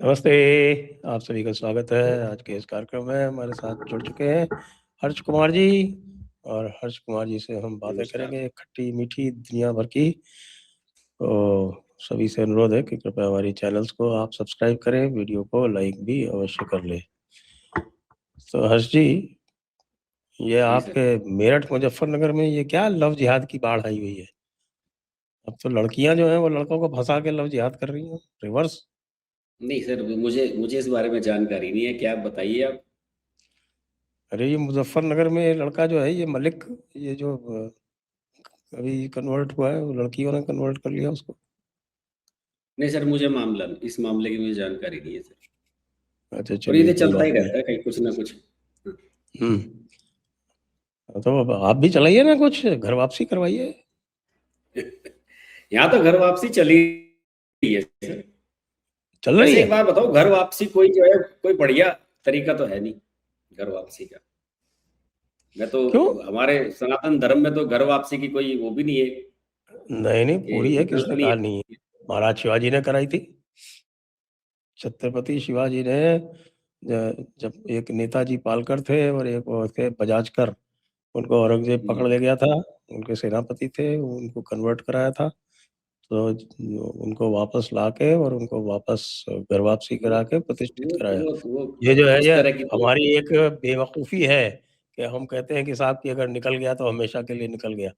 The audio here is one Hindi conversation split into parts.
नमस्ते। आप सभी का स्वागत है आज के इस कार्यक्रम में। हमारे साथ जुड़ चुके हैं हर्ष कुमार जी, और हर्ष कुमार जी से हम बातें नमस्कार। करेंगे खट्टी मीठी दुनिया भर की। तो सभी से अनुरोध है कि कृपया हमारी चैनल्स को आप सब्सक्राइब करें, वीडियो को लाइक भी अवश्य कर लें। तो हर्ष जी, ये जी सर। आपके मेरठ मुजफ्फरनगर में ये क्या लव जिहाद की बाढ़ आई हुई है? अब तो लड़कियां जो हैं वो लड़कों को फंसा के लव जिहाद कर रही हैं, रिवर्स। नहीं सर, मुझे मुझे इस बारे में जानकारी नहीं है, क्या आप बताइए आप। अरे ये मुजफ्फरनगर में ये लड़का जो है, ये मलिक, ये जो अभी कन्वर्ट हुआ है, वो लड़कियों ने कन्वर्ट कर लिया उसको। नहीं सर, इस मामले की मुझे जानकारी नहीं है सर। अच्छा और ये चलिए, तो कोई चलता बात ही नहीं। रहता है कहीं कुछ ना कुछ। हम्म। तो अब आप भी चलाइए ना, कुछ घर वापसी करवाइए। यहाँ तो घर वापसी चली रही है सर। चल रही वैसे है? एक बात बताओ, घर वापसी कोई जो है कोई बढ़िया तरीका तो है नहीं घर वापसी का। मैं तो क्यों? हमारे सनातन धर्म में तो घर वापसी की कोई वो भी नहीं है नहीं नहीं, कि पूरी है, विकल्प किसने नहीं कहा नहीं है? है। महाराज शिवाजी ने कराई थी। छत्रपति शिवाजी ने जब एक नेताजी पालकर थे और एक वो थे बजाजकर, उनको औरंगजेब पकड़ ले गया था। उनके सेनापति थे, उनको कन्वर्ट कराया था। तो उनको वापस लाके और उनको वापस घर वापसी वो करा के प्रतिष्ठित कराया। वो ये जो है, उस ये तरह की तो हमारी एक बेवकूफ़ी है कि हम कहते हैं कि साहब कि अगर निकल गया तो हमेशा के लिए निकल गया।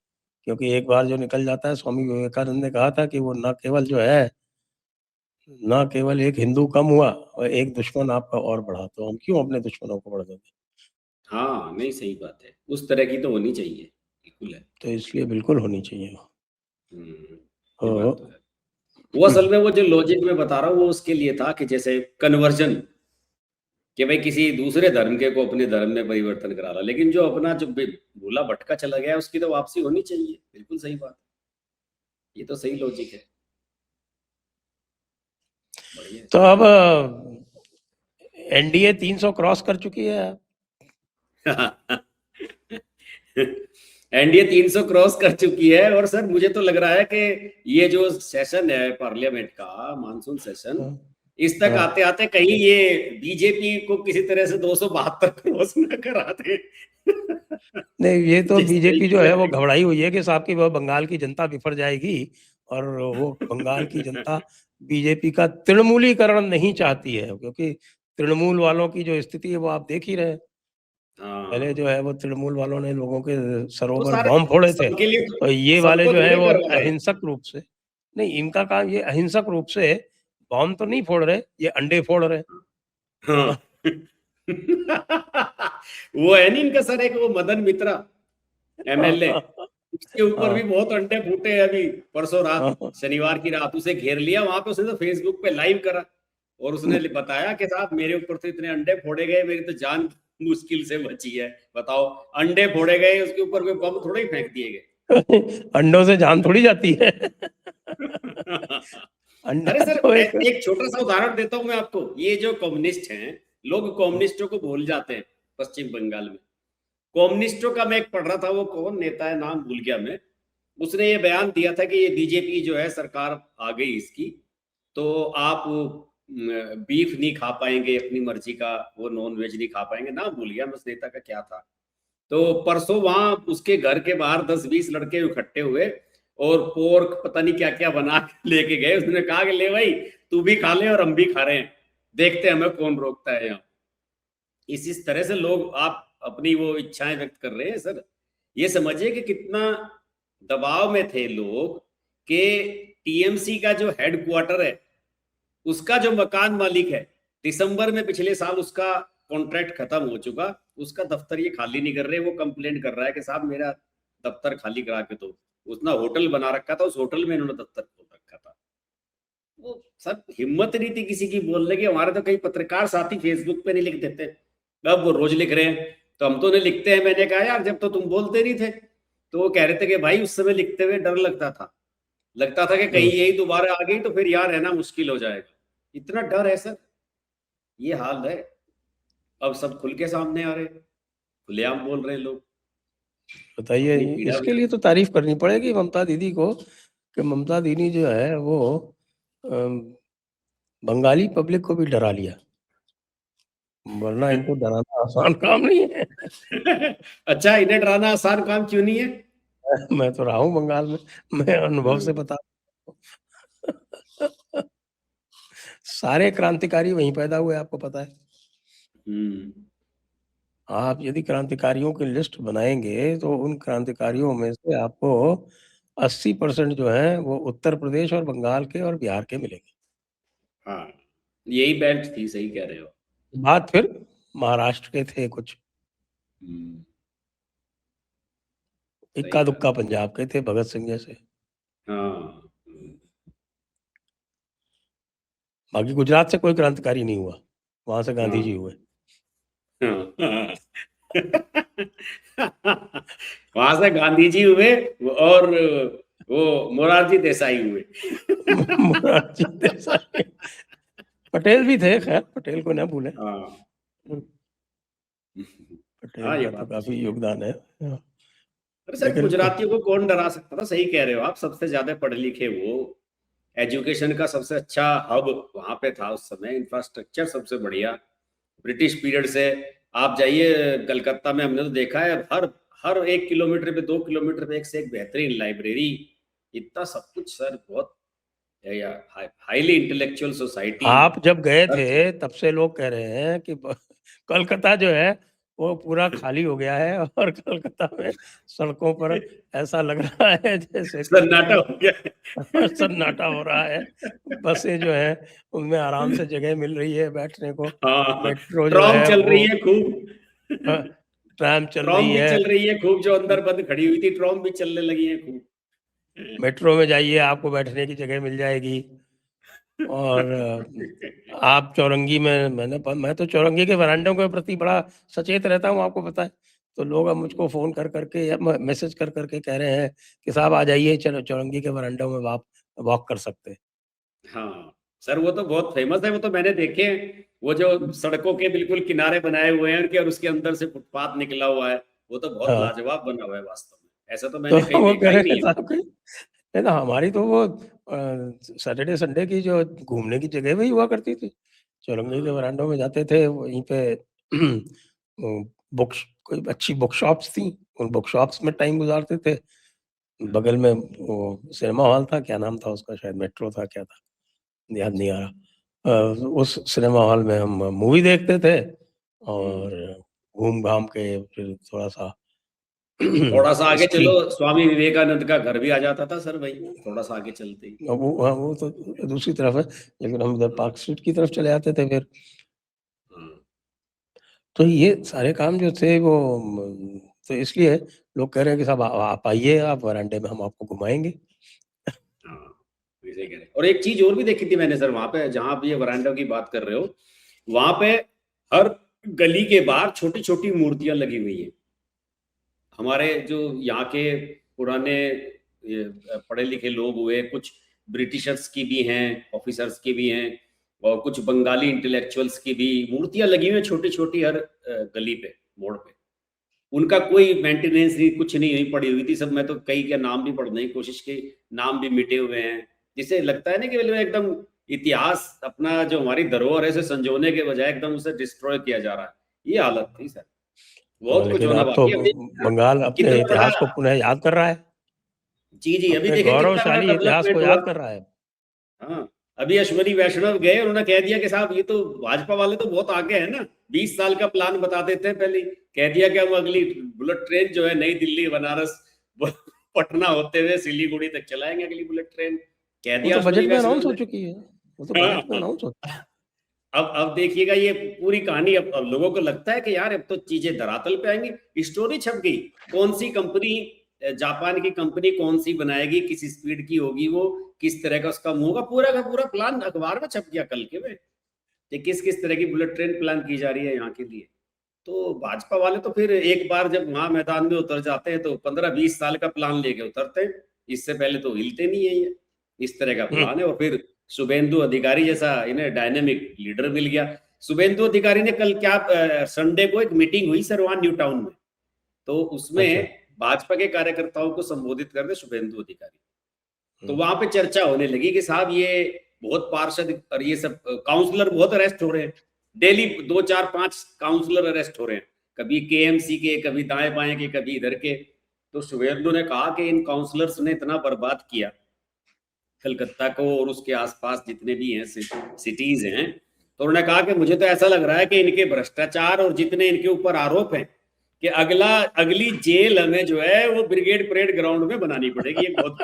क्योंकि एक बार जो निकल जाता है, स्वामी विवेकानंद ने कहा था कि वो ना केवल जो है, ना केवल एक हिंदू कम हुआ और एक दुश्मन आपका और बढ़ा। तो हम क्यों अपने दुश्मनों को बढ़ा देंगे? हाँ, नहीं सही बात है, उस तरह की तो होनी चाहिए, बिल्कुल है। तो इसलिए बिल्कुल होनी चाहिए। हम्म, तो ये बात तो है। वो असल में वो जो लॉजिक मैं बता रहा हूँ वो उसके लिए था कि जैसे कन्वर्जन, कि भाई किसी दूसरे धर्म के को अपने धर्म में परिवर्तन करा ला, लेकिन जो अपना जो भूला भटका चला गया उसकी तो वापसी होनी चाहिए, बिल्कुल सही बात। ये तो सही लॉजिक है, बढ़िया तो अब एनडीए 300 क्रॉस कर चुकी है। है। एनडीए 300 क्रॉस कर चुकी है, और सर मुझे तो लग रहा है कि ये जो सेशन है पार्लियामेंट का, मानसून सेशन, हाँ, इस तक हाँ। आते आते कहीं ये बीजेपी को किसी तरह से 272 क्रॉस न करा दे। नहीं, ये तो जिससे बीजेपी जो ये है वो घबराई हुई है कि साहब की वह बंगाल की जनता बिफर जाएगी। और वो बंगाल की जनता बीजेपी का तृणमूलीकरण नहीं चाहती है, क्योंकि तृणमूल वालों की जो स्थिति है वो आप देख ही रहे हैं। पहले हाँ, जो है वो तृणमूल वालों ने लोगों के सरों तो पर सारे बॉम्ब फोड़े थे। सबके लिए और ये वाले सबको जो है थोड़ी वो करवा रहे हैं। अहिंसक रूप से, नहीं, इनका काम ये अहिंसक रूप से बॉम्ब तो नहीं फोड़ रहे, ये अंडे फोड़ रहे हाँ। हैं। वो है नहीं इनका सर, एक वो मदन मित्रा एमएलए, उसके ऊपर भी हाँ, बहुत अंडे फूटे हैं अभी। परसों रात, हाँ, शनिवार की रात उसे घेर लिया वहां पे, उसने तो फेसबुक पे लाइव करा और उसने बताया कि साहब मेरे ऊपर तो इतने अंडे फोड़े गए, मेरी तो जान मुश्किल से बची है। बताओ, अंडे फोड़े गए, उसके ऊपर कोई बम थोड़े ही फेंक दिए गए। अंडों से जान थोड़ी जाती है। अरे अंडा सर, तो एक एक छोटा सा उदाहरण देता हूं मैं आपको। ये जो कम्युनिस्ट हैं, लोग कम्युनिस्टों को भूल जाते हैं पश्चिम बंगाल में। कम्युनिस्टों का मैं एक पढ़ रहा था, वो कौन नेता है नाम भूल गया मैं, उसने ये बयान दिया था कि ये बीजेपी जो है सरकार आ गई इसकी, तो आप बीफ नहीं खा पाएंगे अपनी मर्जी का, वो नॉन वेज नहीं खा पाएंगे, नाम भूल गया मैं उस नेता का क्या था। तो परसों वहां उसके घर के बाहर 10-20 लड़के इकट्ठे हुए और पोर्क पता नहीं क्या क्या बना के लेके गए। उसने कहा कि ले भाई, तू भी खा ले और हम भी खा रहे हैं, देखते हैं हमें कौन रोकता है यहाँ। इस तरह से लोग आप अपनी वो इच्छाएं व्यक्त कर रहे हैं सर। ये समझिए कि कितना दबाव में थे लोग कि टीएमसी का जो हेडक्वार्टर है, उसका जो मकान मालिक है, दिसंबर में पिछले साल उसका कॉन्ट्रैक्ट खत्म हो चुका, उसका दफ्तर ये खाली नहीं कर रहे। वो कंप्लेंट कर रहा है कि साहब मेरा दफ्तर खाली करा के दो। उसने होटल बना रखा था, उस होटल में इन्होंने दफ्तर खोल रखा था। वो सब हिम्मत नहीं थी किसी की बोलने की। हमारे तो कई पत्रकार साथी फेसबुक पे नहीं लिख देते, अब वो रोज लिख रहे हैं, तो हम तो नहीं लिखते हैं। मैंने कहा यार जब तो तुम बोलते नहीं थे। तो वो कह रहे थे कि भाई उस समय लिखते हुए डर लगता था, लगता था कि कहीं यही दोबारा आ गई तो फिर यार रहना मुश्किल हो जाएगा। इतना डर है सर, ये हाल है। अब सब खुल के सामने आ रहे हैं, खुलेआम बोल रहे हैं लोग बताइए, अपनी पीड़ा इसके भी। लिए तो तारीफ करनी पड़ेगी ममता दीदी को कि ममता दीदी जो है वो अम, बंगाली पब्लिक को भी डरा लिया, वरना इनको डराना आसान काम नहीं है। अच्छा, इन्हें डराना आसान काम क्यों नहीं है? मैं तो रहा हूँ बंगाल में, मैं अनुभव से बता सारे क्रांतिकारी वहीं पैदा हुए, आपको पता है। आप यदि क्रांतिकारियों की लिस्ट बनाएंगे तो उन क्रांतिकारियों में से आपको 80% जो है वो उत्तर प्रदेश और बंगाल के और बिहार के मिलेंगे। हाँ, यही बेल्ट थी, सही कह रहे हो। बात फिर महाराष्ट्र के थे कुछ, सही इक्का कहा। दुक्का पंजाब के थे भगत सिंह जैसे। हाँ। बाकी गुजरात से कोई क्रांतिकारी नहीं हुआ, वहां से गांधी जी हाँ। हुए। हाँ। वहां से गांधी जी हुए और वो मोरारजी देसाई हुए। मोरारजी देसाई, पटेल भी थे, खैर पटेल को ना भूलें। हाँ। हाँ, पटेल ये का तो बात तो काफी सही है। योगदान है। अरे सर, लेकिन गुजरातियों को कौन डरा सकता था? सही कह रहे हो आप, सबसे ज्यादा पढ़े लिखे वो, एजुकेशन का सबसे अच्छा हब वहां पे था उस समय, इंफ्रास्ट्रक्चर सबसे बढ़िया। ब्रिटिश पीरियड से आप जाइए कलकत्ता में, हमने तो देखा है हर हर 1 किलोमीटर पे 2 किलोमीटर पे एक से एक बेहतरीन लाइब्रेरी, इतना सब कुछ सर, बहुत हाईली इंटेलेक्चुअल सोसाइटी। आप जब गए थे तब से लोग कह रहे हैं कि कलकत्ता जो है वो पूरा खाली हो गया है, और कलकत्ता में सड़कों पर ऐसा लग रहा है जैसे कि सन्नाटा हो गया। सन्नाटा हो रहा है। बसें जो है उनमें आराम से जगह मिल रही है बैठने को, हाँ, मेट्रो जो ट्रॉम है चल वो रही है खूब। ट्रैम चल ट्रॉम रही भी है। चल रही है खूब, जो अंदर बंद खड़ी हुई थी ट्रॉम भी चलने लगी है खूब। मेट्रो में जाइए आपको बैठने की जगह मिल जाएगी। और आप चौरंगी में, मैं तो चौरंगी के वरांडों के प्रति बड़ा सचेत रहता हूँ, आपको पता है। तो लोग अब मुझको फोन कर करके या मैसेज कर करके कह रहे हैं कि साहब आ जाइए, चलो चौरंगी के वरांडों में आप वॉक कर सकते हैं। हाँ सर, वो तो बहुत फेमस है, वो तो मैंने देखे हैं, वो जो सड़कों के बिल्कुल किनारे बनाए हुए हैं उनके, और उसके अंदर से फुटपाथ निकला हुआ है, वो तो बहुत हाँ, लाजवाब बना हुआ है वास्तव में। ऐसा तो तो मैंने कहीं वो देखा कह ही रहे नहीं हैं है। साहब कि है ना, हमारी तो वो सैटरडे संडे की जो घूमने की जगह वही हुआ करती थी। चौरंगी के हाँ। वरांडों में जाते थे, वहीं पे बुक्स, कोई अच्छी बुक शॉप्स थी, उन बुक शॉप्स में टाइम गुजारते थे। बगल में वो सिनेमा हॉल था, क्या नाम था उसका, शायद मेट्रो था, क्या था, याद नहीं आ रहा। उस सिनेमा हॉल में हम मूवी देखते थे, और घूम घाम के फिर थोड़ा सा थोड़ा सा आगे चलो, स्क्रीन, स्वामी विवेकानंद का घर भी आ जाता था सर भाई, थोड़ा सा आगे चलते ही। वो, हाँ, वो तो दूसरी तरफ है, लेकिन हम इधर पार्क स्ट्रीट की तरफ चले आते थे फिर। हाँ। तो ये सारे काम जो थे वो तो इसलिए लोग कह रहे हैं कि साहब आप आइए, आप वरांडे में हम आपको घुमाएंगे। हाँ, वैसे कह रहे। और एक चीज और भी देखी थी मैंने सर वहां पे, जहां आप ये वरांडा की बात कर रहे हो, वहां पे हर गली के बाहर छोटी छोटी मूर्तियां लगी हुई हैं। हमारे जो यहाँ के पुराने पढ़े लिखे लोग हुए, कुछ ब्रिटिशर्स की भी हैं, ऑफिसर्स की भी हैं, और कुछ बंगाली इंटेलेक्चुअल्स की भी मूर्तियां लगी हुई हैं छोटी छोटी, हर गली पे, मोड़ पे। उनका कोई मेंटेनेंस नहीं, कुछ नहीं, नहीं पड़ी हुई थी सब। मैं तो कई के नाम भी पढ़ने की कोशिश की, नाम भी मिटे हुए हैं। जिससे लगता है ना कि मतलब एकदम इतिहास अपना जो हमारी धरोहर है, इसे संजोने के बजाय एकदम उसे डिस्ट्रॉय किया जा रहा है। ये हालत थी सर, बहुत कुछ लेकिन होना अब तो बाकी है। अभी बंगाल अपने कितना बड़ा, इतिहास को पुनः याद कर रहा है, जी जी, अभी अपने देखें कितना बड़ा गौरवशाली इतिहास को डेवलपमेंट हुआ। याद कर रहा है। हाँ, अभी अश्वनी वैष्णव गए, उन्होंने कह दिया कि साहब ये तो भाजपा वाले तो बहुत आगे है ना, 20 साल का प्लान बता देते हैं पहले। कह दिया कि हम अगली बुलेट ट्रेन जो है नई दिल्ली बनारस पटना होते हुए सिलीगुड़ी तक चलाएंगे अगली बुलेट ट्रेन, कह वो दिया तो बजट अश्वनी में अनाउंस वैष्णव हो ने। चुकी है, वो तो हाँ, बजट में अनाउंस हो। अब देखिएगा ये पूरी कहानी। अब लोगों को लगता है कि यार अब तो चीजें धरातल पे आएंगी, स्टोरी छप गई। कौन सी कंपनी, जापान की कंपनी कौन सी बनाएगी, किस स्पीड की होगी वो, किस तरह का उसका मुंह का पूरा प्लान अखबार में छप गया कल के में, कि किस किस तरह की बुलेट ट्रेन प्लान की जा रही है यहाँ के लिए। तो भाजपा वाले तो फिर एक बार जब वहां मैदान में उतर जाते हैं तो 15-20 साल का प्लान लेके उतरते हैं, इससे पहले तो हिलते नहीं है ये। इस तरह का प्लान है। और फिर शुभेंदु अधिकारी जैसा इन्हें डायनेमिक लीडर मिल गया। शुभेंदु अधिकारी ने कल क्या, संडे को एक मीटिंग हुई सर वहां न्यू टाउन में, तो अच्छा। उसमें भाजपा के कार्यकर्ताओं को संबोधित करते शुभेंदु अधिकारी, तो वहां पे चर्चा होने लगी कि साहब ये बहुत पार्षद और ये सब काउंसलर बहुत अरेस्ट हो रहे हैं डेली, 2 4 5 काउंसलर अरेस्ट हो रहे हैं, कभी केएमसी के, कभी दाएं बाएं के, कभी इधर के। तो शुभेंदु ने कहा कि इन काउंसलर्स ने इतना बर्बाद किया कलकत्ता को और उसके आसपास जितने भी हैं सिटीज हैं। तो उन्होंने कहा कि मुझे तो ऐसा लग रहा है कि इनके भ्रष्टाचार और जितने इनके ऊपर आरोप हैं कि अगली जेल हमें जो है वो ब्रिगेड परेड ग्राउंड में बनानी पड़ेगी। ये बहुत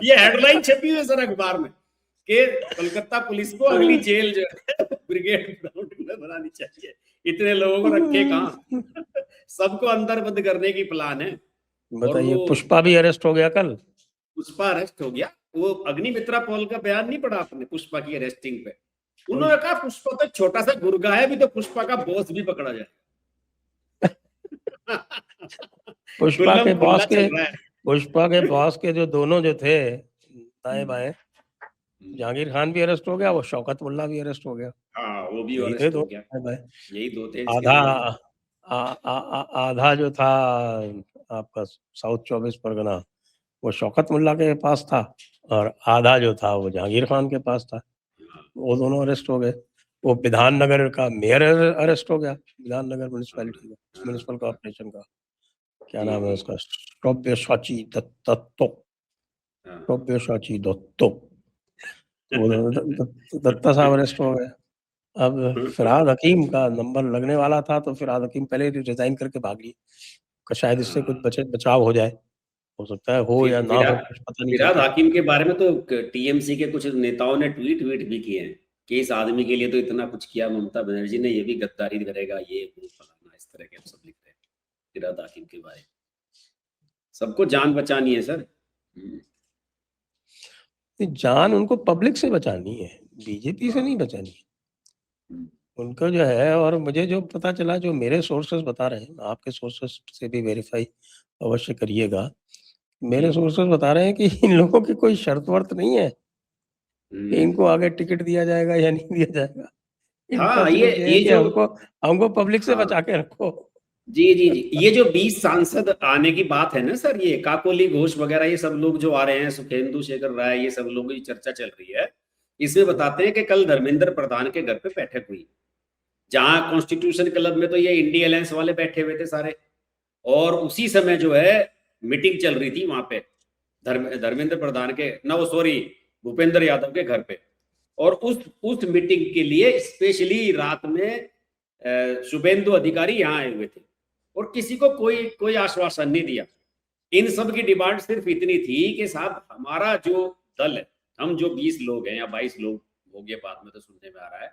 ये हेडलाइन छपी हुई है सर अखबार में कि कलकत्ता पुलिस को अगली जेल जो है ब्रिगेड ग्राउंड में बनानी चाहिए। इतने लोगों को रखे कहाँ सबको अंदर बंद करने की प्लान है। बताइए, पुष्पा भी अरेस्ट हो गया कल। पुष्पा अरेस्ट हो गया। वो अग्निमित्रा पॉल का बयान नहीं पढ़ा आपने पुष्पा की अरेस्टिंग पे? उन्होंने कहा पुष्पा तो छोटा सा गुर्गा है, भी तो पुष्पा का बॉस भी पकड़ा जाए। पुष्पा के बॉस के जो दोनों जो थे दाएं बाएं, जहांगीर खान भी अरेस्ट हो गया, वो शौकत मुल्ला भी अरेस्ट हो गया। हाँ, वो भी अरेस्ट हो गया। यही दो थे। आधा जो था आपका साउथ 24 परगना वो शौकत मुल्ला के पास था, और आधा जो था वो जहांगीर खान के पास था। वो दोनों अरेस्ट हो गए। वो विधाननगर का मेयर अरेस्ट हो गया, विधाननगर म्युनिसिपैलिटी का, म्युनिसिपल कॉर्पोरेशन का, क्या नाम है उसका, सौम्यसाची दत्तो, दत्ता साहब अरेस्ट हो गए। अब फिरहाद हकीम का नंबर लगने वाला था, तो फिरहाद हकीम पहले रिजाइन करके भाग लिए। शायद इससे कुछ बचाव हो जाए, हो सकता है हो या ना हो, कुछ पता नहीं फिरहाद चलता। हकीम के बारे में तो टीएमसी के कुछ नेताओं ने ट्वीट भी किए हैं कि इस आदमी के लिए तो इतना कुछ किया ममता बनर्जी ने, ये भी गद्दारी करेगा, ये फलाना, इस तरह के सब लिख रहे हैं फिरहाद हकीम के बारे में। सबको जान बचानी है सर। जान उनको पब्लिक से बचानी है, बीजेपी से नहीं बचानी है उनको जो है। और मुझे जो पता चला, जो मेरे सोर्सेस बता रहे हैं, आपके सोर्सेस से भी वेरीफाई अवश्य करिएगा। मेरे सोर्सेस बता रहे हैं कि इन लोगों की कोई शर्त वर्त नहीं है कि इनको आगे टिकट दिया जाएगा या नहीं दिया जाएगा। इनका सिर्फ ये है कि हमको पब्लिक से बचा के रखो। जी जी जी, ये जो 20 सांसद आने की बात है ना सर, ये काकोली घोष वगैरह, ये सब लोग जो आ रहे हैं, सुखेंदु शेखर राय, ये सब लोगों की चर्चा चल रही है। इसमें बताते हैं कि कल धर्मेंद्र प्रधान के घर पे बैठक हुई, जहां कॉन्स्टिट्यूशन क्लब में तो ये इंडी अलायंस वाले बैठे हुए थे सारे, और उसी समय जो है मीटिंग चल रही थी वहां पे धर्मेंद्र प्रधान के भूपेंद्र यादव के घर पे। और उस मीटिंग के लिए स्पेशली रात में शुभेंदु अधिकारी यहाँ आए हुए थे, और किसी को कोई आश्वासन नहीं दिया। इन सब की डिमांड सिर्फ इतनी थी कि साहब हमारा जो दल है, हम जो 20 लोग हैं या 22 लोग हो गए, बाद में तो सुनने में आ रहा है,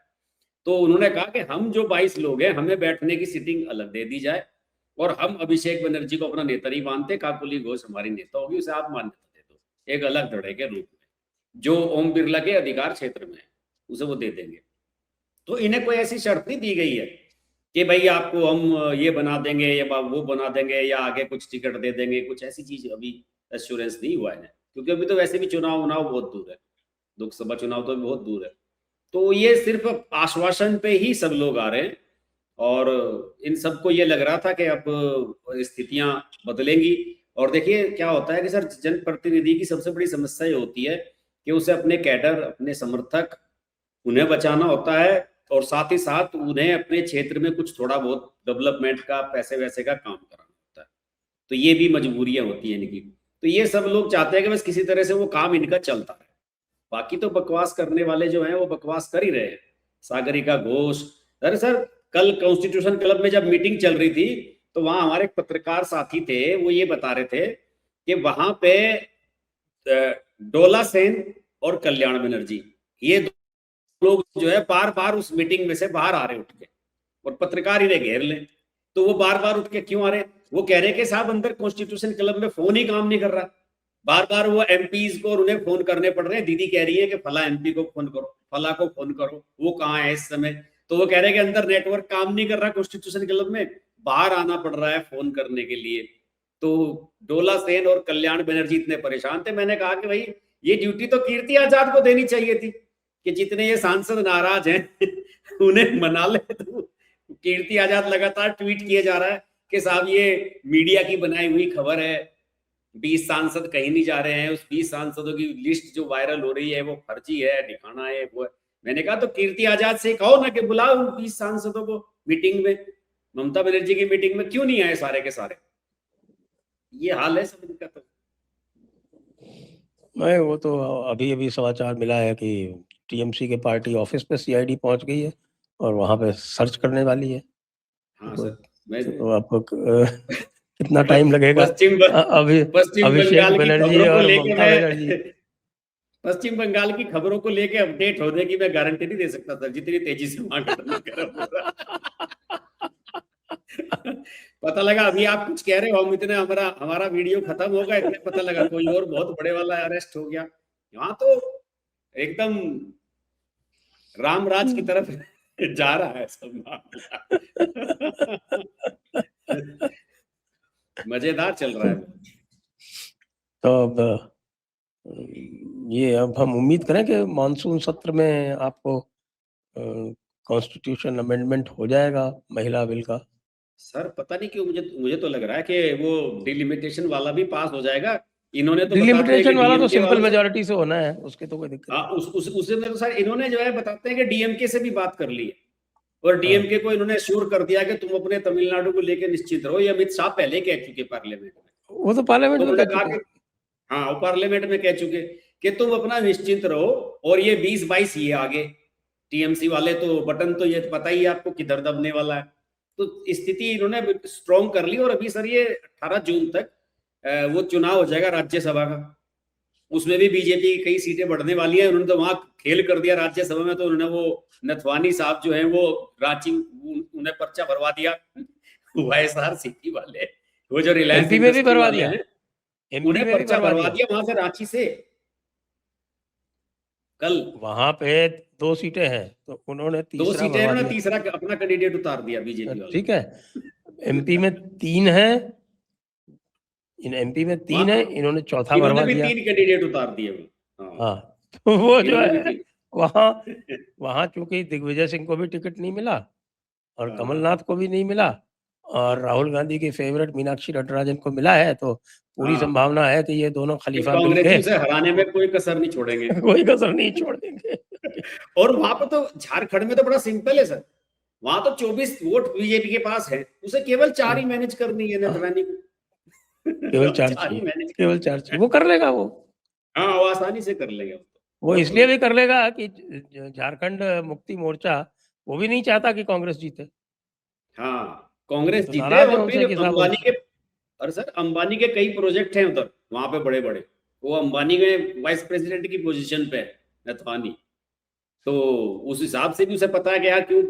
तो उन्होंने कहा कि हम जो 22 लोग हैं, हमें बैठने की सीटिंग अलग दे दी जाए, और हम अभिषेक बनर्जी को अपना नेता नहीं मानते, काकोली घोष हमारी नेता होगी, उसे आप मान्यता दे दो एक अलग धड़े के रूप में, जो ओम बिरला के अधिकार क्षेत्र में है उसे वो दे देंगे। तो इन्हें कोई ऐसी शर्त नहीं दी गई है कि भाई आपको हम ये बना देंगे या वो बना देंगे या आगे कुछ टिकट दे देंगे, कुछ ऐसी चीज अभी एश्योरेंस नहीं हुआ है, क्योंकि अभी तो वैसे भी चुनाव बहुत दूर है, लोकसभा चुनाव तो बहुत दूर है। तो ये सिर्फ आश्वासन पे ही सब लोग आ रहे हैं, और इन सबको ये लग रहा था कि अब स्थितियां बदलेंगी। और देखिए क्या होता है कि सर, जनप्रतिनिधि की सबसे बड़ी समस्या ये होती है कि उसे अपने कैडर, अपने समर्थक, उन्हें बचाना होता है, और साथ ही साथ उन्हें अपने क्षेत्र में कुछ थोड़ा बहुत डेवलपमेंट का, पैसे वैसे का काम कराना होता है। तो ये भी मजबूरियां होती है इनकी। तो ये सब लोग चाहते हैं कि बस किसी तरह से वो काम इनका चलता रहे, बाकी तो बकवास करने वाले जो हैं वो बकवास कर ही रहे हैं। सागरिका घोष, अरे सर कल कॉन्स्टिट्यूशन क्लब में जब मीटिंग चल रही थी, तो वहां हमारे पत्रकार साथी थे, वो ये बता रहे थे कि वहां पे डोला सेन और कल्याण बनर्जी, ये लोग जो है बार बार उस मीटिंग में से बाहर आ रहे उठ के, और पत्रकार इन्हें घेर ले। तो वो बार बार उठ के क्यों आ रहे? वो कह रहे कि साहब अंदर कॉन्स्टिट्यूशन क्लब में फोन ही काम नहीं कर रहा, बार बार वो एमपीज को और उन्हें फोन करने पड़ रहे हैं। दीदी कह रही है कि फला एमपी को फोन करो, फला को फोन करो, वो कहाँ है इस समय? तो वो कह रहे हैं कि अंदर नेटवर्क काम नहीं कर रहा कॉन्स्टिट्यूशन क्लब में, बाहर आना पड़ रहा है फोन करने के लिए। तो डोला सेन और कल्याण बनर्जी इतने परेशान थे। मैंने कहा कि भाई ये ड्यूटी तो कीर्ति आजाद को देनी चाहिए थी कि जितने ये सांसद नाराज हैं उन्हें मना ले। तो कीर्ति आजाद लगातार ट्वीट किए जा रहा है कि साहब ये मीडिया की बनाई हुई खबर है, 20 सांसद कहीं नहीं जा रहे हैं, उस 20 सांसदों की लिस्ट जो वायरल हो रही है वो फर्जी है, दिखाना है वो। मैंने कहा तो कीर्ति आजाद से कहो ना कि बुलाओ उन 20 सांसदों को मीटिंग में, ममता बनर्जी की मीटिंग में क्यों नहीं आए सारे के सारे? ये हाल है सब इनका। तो मैं वो तो अभी अभी समाचार मिला है कि टीएमसी के पार्टी ऑफिस पे सीआईडी पहुंच गई है और वहां पे सर्च करने वाली है। हाँ तो, सर, मैं तो आपको कितना टाइम लगेगा? अभी पश्चिम अभिषेक बंगाल की बनर्जी खबरों को और लेके ममता बनर्जी पश्चिम बंगाल की खबरों को लेके अपडेट होने की मैं गारंटी नहीं दे सकता सर, जितनी तेजी से वहां घटनाक्रम हो रहा। पता लगा अभी आप कुछ कह रहे हो, हम इतने हमारा वीडियो खत्म होगा, इतने पता लगा कोई और बहुत बड़े वाला अरेस्ट हो गया। यहाँ तो एकदम रामराज की तरफ जा रहा है सब मामला। मजेदार चल रहा है। तो अब ये अब हम उम्मीद करें कि मानसून सत्र में आपको कॉन्स्टिट्यूशन अमेंडमेंट हो जाएगा महिला बिल का। सर पता नहीं क्यों मुझे तो लग रहा है कि वो डिलिमिटेशन वाला भी पास हो जाएगा। इन्होंने तो बताते हैं कि डिलिमिटेशन वाला तो डीएमके सिंपल वालों से, मेजोरिटी से होना है, उसकी तो कोई दिक्कत हाँ, नहीं। उसमें तो सर इन्होंने जो है बताते हैं कि डीएमके से भी बात कर ली है और हाँ, डीएमके को इन्होंने श्योर कर दिया कि तुम अपने तमिलनाडु को लेकर निश्चित रहो। ये अमित शाह पहले कह चुके पार्लियामेंट में, वो तो पार्लियामेंट तो में उन्होंने कह कहा चुके कि हाँ, वो पार्लियामेंट में कह चुके कि तुम अपना निश्चिंत रहो और ये 20-22 ये आगे टीएमसी वाले तो बटन तो ये पता ही है आपको किधर दबने वाला है। तो स्थिति इन्होंने स्ट्रॉन्ग कर ली और अभी सर ये 18 जून तक वो चुनाव हो जाएगा राज्यसभा का। उसमें भी बीजेपी की कई सीटें बढ़ने वाली हैं। उन्होंने तो वहां खेल कर दिया राज्यसभा में, तो उन्होंने वो नथवानी साहब जो है वो रांची उन्हें पर्चा भरवा दिया। वाईएसआर सीपी वाले, वो जो रिलायंस एमपी में भी इंडस्ट्री भरवा वाले दिया, हैं, एमपी उन्हें में भी पर्चा भरवा भरवा दिया। दिया वहां से, रांची से। कल वहां पे 2 सीटें हैं तो उन्होंने 2 तीसरा सीटें भरवा उन्होंने दिया। तीसरा अपना कैंडिडेट उतार दिया बीजेपी वालों ठीक ने। है, एमपी में 3 है, इन एमपी में 3 है, इन्होंने चौथा इन्होंने भरवा भी दिया। 3 कैंडिडेट उतार दिए वो। हाँ, तो वो जो इन्होंने भी है 3। वहां वहां चूंकि दिग्विजय सिंह को भी टिकट नहीं मिला और कमलनाथ को भी नहीं मिला और राहुल गांधी की फेवरेट मीनाक्षी नटराजन को मिला है, तो पूरी हाँ, संभावना है कि ये दोनों खलीफा कांग्रेसी मिलके उसे हराने में कोई कसर नहीं छोड़ेंगे। कोई कसर नहीं छोड़ेंगे। और वहां पर तो झारखंड में तो बड़ा सिंपल है सर, वहां तो 24 वोट बीजेपी के पास है, उसे केवल 4 ही मैनेज करनी है नथवानी को। केवल 4 4 ही चाहिए, मैनेज केवल 4 चाहिए, वो कर लेगा वो। हाँ, वो आसानी से कर लेगा वो इसलिए भी कर लेगा कि झारखंड मुक्ति मोर्चा वो भी नहीं चाहता कि कांग्रेस जीते। हाँ, कांग्रेस तो जीते नाराज है और उनसे फिर कि साहब अंबानी के, अरे सर अंबानी के कई प्रोजेक्ट हैं उधर वहां पे बड़े बड़े, वो अंबानी के वाइस प्रेसिडेंट की पोजीशन पे है नथवानी, तो उस हिसाब से भी उसे पता है कि यार क्यों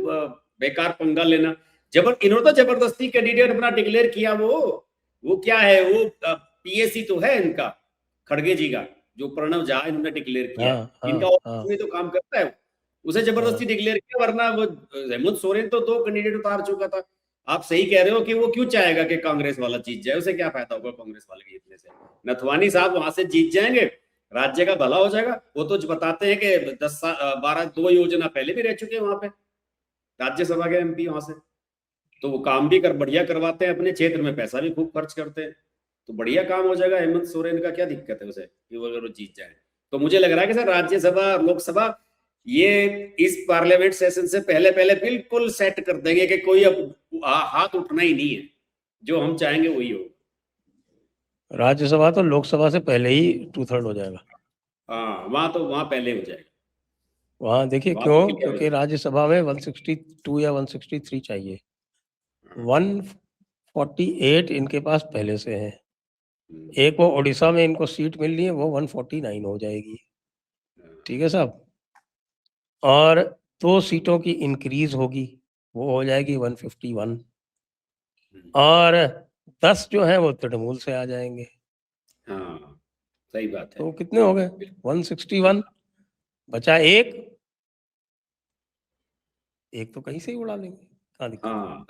बेकार पंगा लेना। इन्होंने तो जबरदस्ती कैंडिडेट अपना डिक्लेयर किया। वो क्या है, वो पीएसी तो है इनका, खड़गे जी का जो प्रणव झा, इन्होंने डिक्लेयर किया है। इनका ऑफिस में तो काम करता है, उसे जबरदस्ती डिक्लेयर किया, वरना वो हेमंत सोरेन तो 2 कैंडिडेट उतार चुका था। आप सही कह रहे हो कि वो क्यों चाहेगा कि कांग्रेस वाला जीत जाए, उसे क्या फायदा होगा कांग्रेस वाले के जीतने से। नथवानी साहब वहां से जीत जाएंगे, राज्य का भला हो जाएगा। वो तो बताते हैं कि 10-12 योजना पहले भी रह चुके हैं वहां पे, राज्यसभा के एमपी वहां से, तो वो काम भी बढ़िया करवाते हैं, अपने क्षेत्र में पैसा भी खूब खर्च करते हैं, तो बढ़िया काम हो जाएगा। हेमंत सोरेन का क्या दिक्कत है उसे कि वो अगर वो जीत जाए। तो मुझे लग रहा है कि सर राज्यसभा और लोकसभा ये इस पार्लियामेंट सेशन से पहले पहले बिल्कुल सेट कर देंगे कि कोई अब हाथ उठना ही नहीं है, जो हम चाहेंगे वही हो। राज्यसभा तो लोकसभा से पहले ही 2/3 हो जाएगा। हाँ, वहां पहले हो जाएगा। वहां देखिए वहां तो क्यों, क्लियर हो क्योंकि राज्यसभा में 162 या 163 चाहिए, 148 इनके पास पहले से है। एक वो ओडिशा में इनको सीट मिल रही है, वो 149 हो जाएगी। ठीक है साहब, और 2 सीटों की इंक्रीज होगी, वो हो जाएगी 151, और 10 जो है वो तृणमूल से आ जाएंगे। हाँ, सही बात है। तो कितने हो गए? 161 बचा एक तो कहीं से ही उड़ा लेंगे, कहाँ दिक्कत है? हाँ,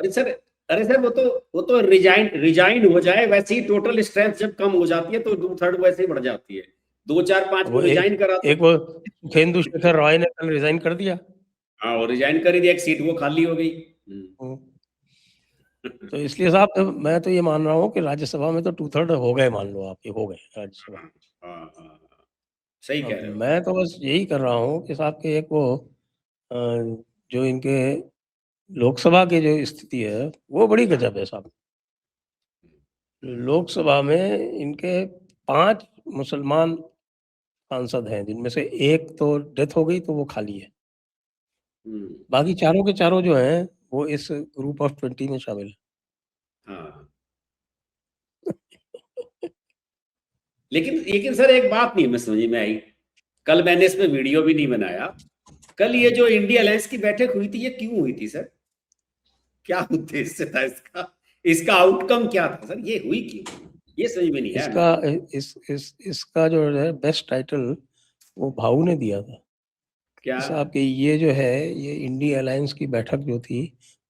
अरे सर वो तो रिजाइन हो जाए, वैसे ही टोटल स्ट्रेंथ जब कम हो जाती है तो 2/3 वैसे ही बढ़ जाती है। 2-4-5 को वो रिजाइन करा एक वो सुखेंदु शेखर रॉय ने कल रिजाइन कर दिया। हाँ, वो रिजाइन कर ही दिया, एक सीट वो खाली हो गई। तो इसलिए साहब मैं तो ये मान रहा हूँ कि राज्यसभा में तो 2/3 हो गए, मान लो आप, ये हो गए राज्यसभा। हाँ, हाँ, हाँ, हाँ, सही अब कह रहे हो। मैं तो बस यही कर रहा हूँ कि साहब के एक वो अ, जो इनके लोकसभा की जो स्थिति है वो बड़ी गजब है साहब। लोकसभा में इनके 5 मुसलमान सांसद हैं, जिनमें से एक तो डेथ हो गई तो वो खाली है। हम्म, बाकी चारों के चारों जो हैं वो इस ग्रुप ऑफ 20 में शामिल हैं। हाँ। लेकिन सर एक बात नहीं हमें समझ में आई, कल मैंने इसमें वीडियो भी नहीं बनाया। कल ये जो इंडिया अलायंस की बैठक हुई थी, ये क्यों हुई थी सर? क्या उद्देश्य था इसका? इसका आउटकम क्या था सर? ये हुई क्यों? ये समझ में नहीं आया इसका मेरे इसका जो है बेस्ट टाइटल वो भाऊ ने दिया था। क्या? साहब कि ये जो है ये इंडिया अलायंस की बैठक जो थी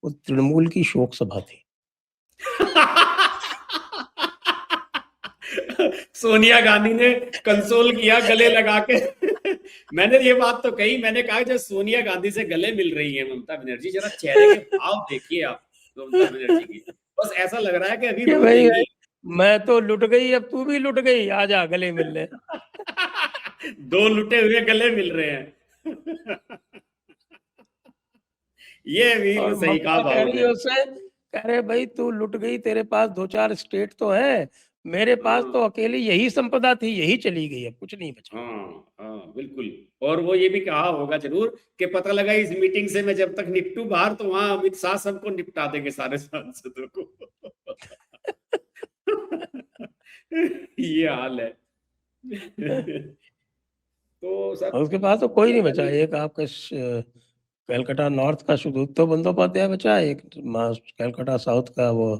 वो तृणमूल की शोक सभा थी। सोनिया गांधी ने कंसोल किया गले लगा के। मैंने ये बात तो कही, मैंने कहा जब सोनिया गांधी से गले मिल रही है ममता बनर्जी, जरा चेहरे के भाव देखिए आप ममता बनर्जी की। बस ऐसा लग रहा है कि अभी कि रो भाई देंगी। मैं तो लुट गई, अब तू भी लुट गई, आजा गले मिलने। दो लुटे हुए गले मिल रहे हैं। ये भी और सही कहा ममता कह भाव रही ने। है उससे, कह रहे भाई तू लुट गई, तेरे पास 2-4 स्टेट तो है, मेरे पास हाँ, तो अकेली यही संपदा थी, यही चली गई, अब कुछ नहीं बचा। हाँ, हाँ, बिल्कुल। और वो ये भी कहा होगा जरूर कि पता लगा इस मीटिंग से मैं जब तक निपटू बाहर, तो वहां अमित शाह सबको निपटा देंगे, सारे सांसदों को। ये हाल है। तो और सब उसके पास तो कोई नहीं पता बचा। नहीं। एक आपका कलकत्ता नॉर्थ का सुदीप्तो बंदोपाध्याय बचा, एक कलकत्ता साउथ का वो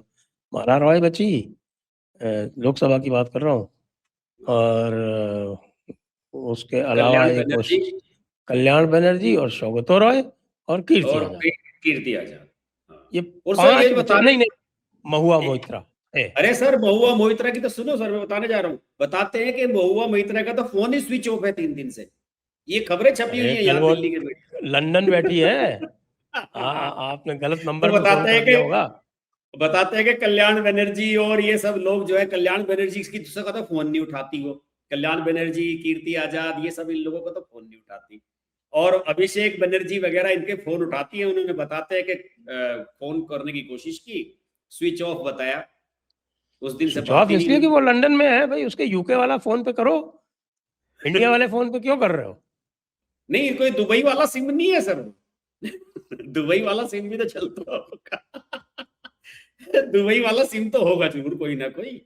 माला रॉय बची, लोकसभा की बात कर रहा हूँ। और उसके अलावा कल्याण एक वो बनर्जी कल्याण बनर्जी और सौगतो रॉय और कीर्ति और आजाद। कीर्ति आजाद। हाँ। ये और सर ये 5 बचे, बता नहीं रहे, नहीं, महुआ मोइत्रा है। अरे सर महुआ मोइत्रा की तो सुनो सर, मैं बताने जा रहा हूँ। बताते हैं कि महुआ मोइत्रा का तो फोन ही स्विच ऑफ है 3 दिन से। ये खबरें छपी हुई अरे हैं कल यहाँ वो दिल्ली के लंदन बैठी है, आपने गलत तो नंबर पे कॉल कर दिया होगा। बताते हैं कि कल्याण बनर्जी और ये सब लोग जो है, कल्याण बनर्जी की दूसरा का तो फोन नहीं उठाती वो। कल्याण बनर्जी, कीर्ति आजाद, ये सब इन लोगों का तो फोन नहीं उठाती। और अभिषेक बनर्जी वगैरह इनके फोन उठाती है। उन्होंने बताते हैं कि फोन करने की कोशिश की, स्विच ऑफ बताया, उस दिन से स्विच बात ऑफ ही नहीं इसलिए कि हुई। वो लंदन में है भाई, उसके यूके वाला फोन पे करो, इंडिया वाले फोन पे क्यों कर रहे हो? नहीं, कोई दुबई वाला सिम नहीं है सर। दुबई वाला सिम भी तो चलता होगा। दुबई वाला सिम तो होगा जरूर कोई ना कोई।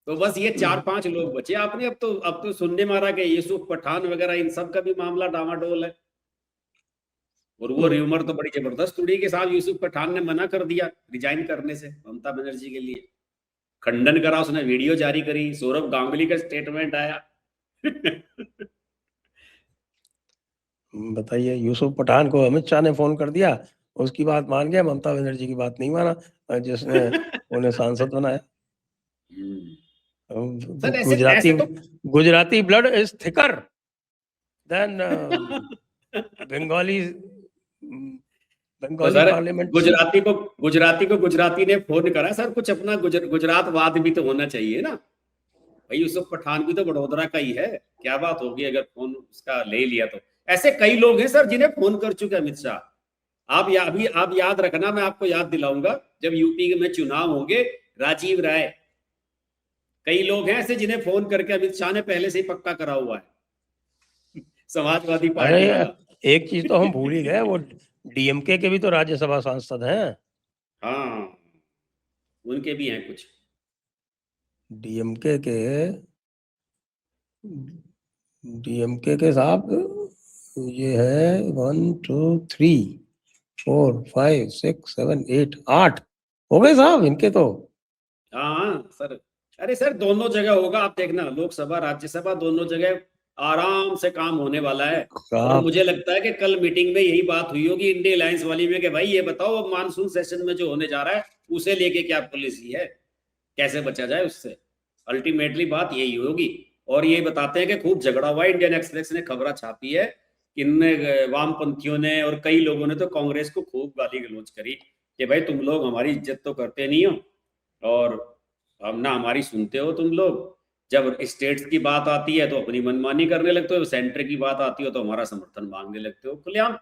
तो बस ये 4-5 लोग बचे आपने। अब तो सुनने में आ रहा कि यूसुफ पठान वगैरह इन सब का भी मामला डामाडोल है। और वो र्यूमर तो बड़ी जबरदस्त उड़ी के साथ यूसुफ पठान ने मना कर दिया रिजाइन करने से ममता बनर्जी के लिए। खंडन करा उसने, वीडियो जारी करी, सौरभ गांगुली का स्टेटमेंट आया। बताइए, यूसुफ पठान को अमित शाह ने फोन कर दिया, उसकी बात मान गया, ममता बनर्जी की बात नहीं माना, जिसने उन्हें सांसद बनाया। सर ऐसे गुजराती ऐसे तो Gujarati blood is thicker than Bengali तो बंगाली सर पार्लियामेंट सी। गुजराती ने फोन करा सर, कुछ अपना गुजरातवाद भी तो होना चाहिए ना भाई। यूसुफ पठान भी तो वडोदरा का ही है। क्या बात होगी अगर फोन उसका ले लिया तो। ऐसे कई लोग हैं सर जिन्हें फोन कर चुके अमित शाह। अभी आप याद रखना, मैं आपको याद दिलाऊंगा जब यूपी में चुनाव होंगे। राजीव राय, कई लोग हैं ऐसे जिन्हें फोन करके अमित शाह ने पहले से ही पक्का करा हुआ है। समाजवादी अरे पार्टी वाला। एक चीज तो हम भूल ही गए, वो डीएमके के भी तो राज्यसभा सांसद हैं। हाँ, उनके भी हैं कुछ। डीएमके के डीएमके के साहब ये है 1 2 3 4 5 6 7 8 8 हो गए साहब इनके तो। हाँ सर। अरे सर दोनों जगह होगा, आप देखना, लोकसभा राज्यसभा दोनों जगह आराम से काम होने वाला है। और साहब मुझे लगता है कि कल मीटिंग में यही बात हुई होगी इंडिया अलायंस वाली में कि भाई ये बताओ अब मानसून सेशन में जो होने जा रहा है उसे लेके क्या पॉलिसी है, कैसे बचा जाए उससे। अल्टीमेटली बात यही होगी। और ये बताते हैं कि खूब झगड़ा हुआ है। इंडियन एक्सप्रेस ने खबर छापी है इन वामपंथियों ने और कई लोगों ने तो कांग्रेस को खूब गाली गलौज करी कि भाई तुम लोग हमारी इज्जत तो करते नहीं हो और हम ना हमारी सुनते हो तुम लोग। जब स्टेट्स की बात आती है तो अपनी मनमानी करने लगते हो, सेंटर की बात आती हो तो हमारा समर्थन मांगने लगते हो। खुलेआम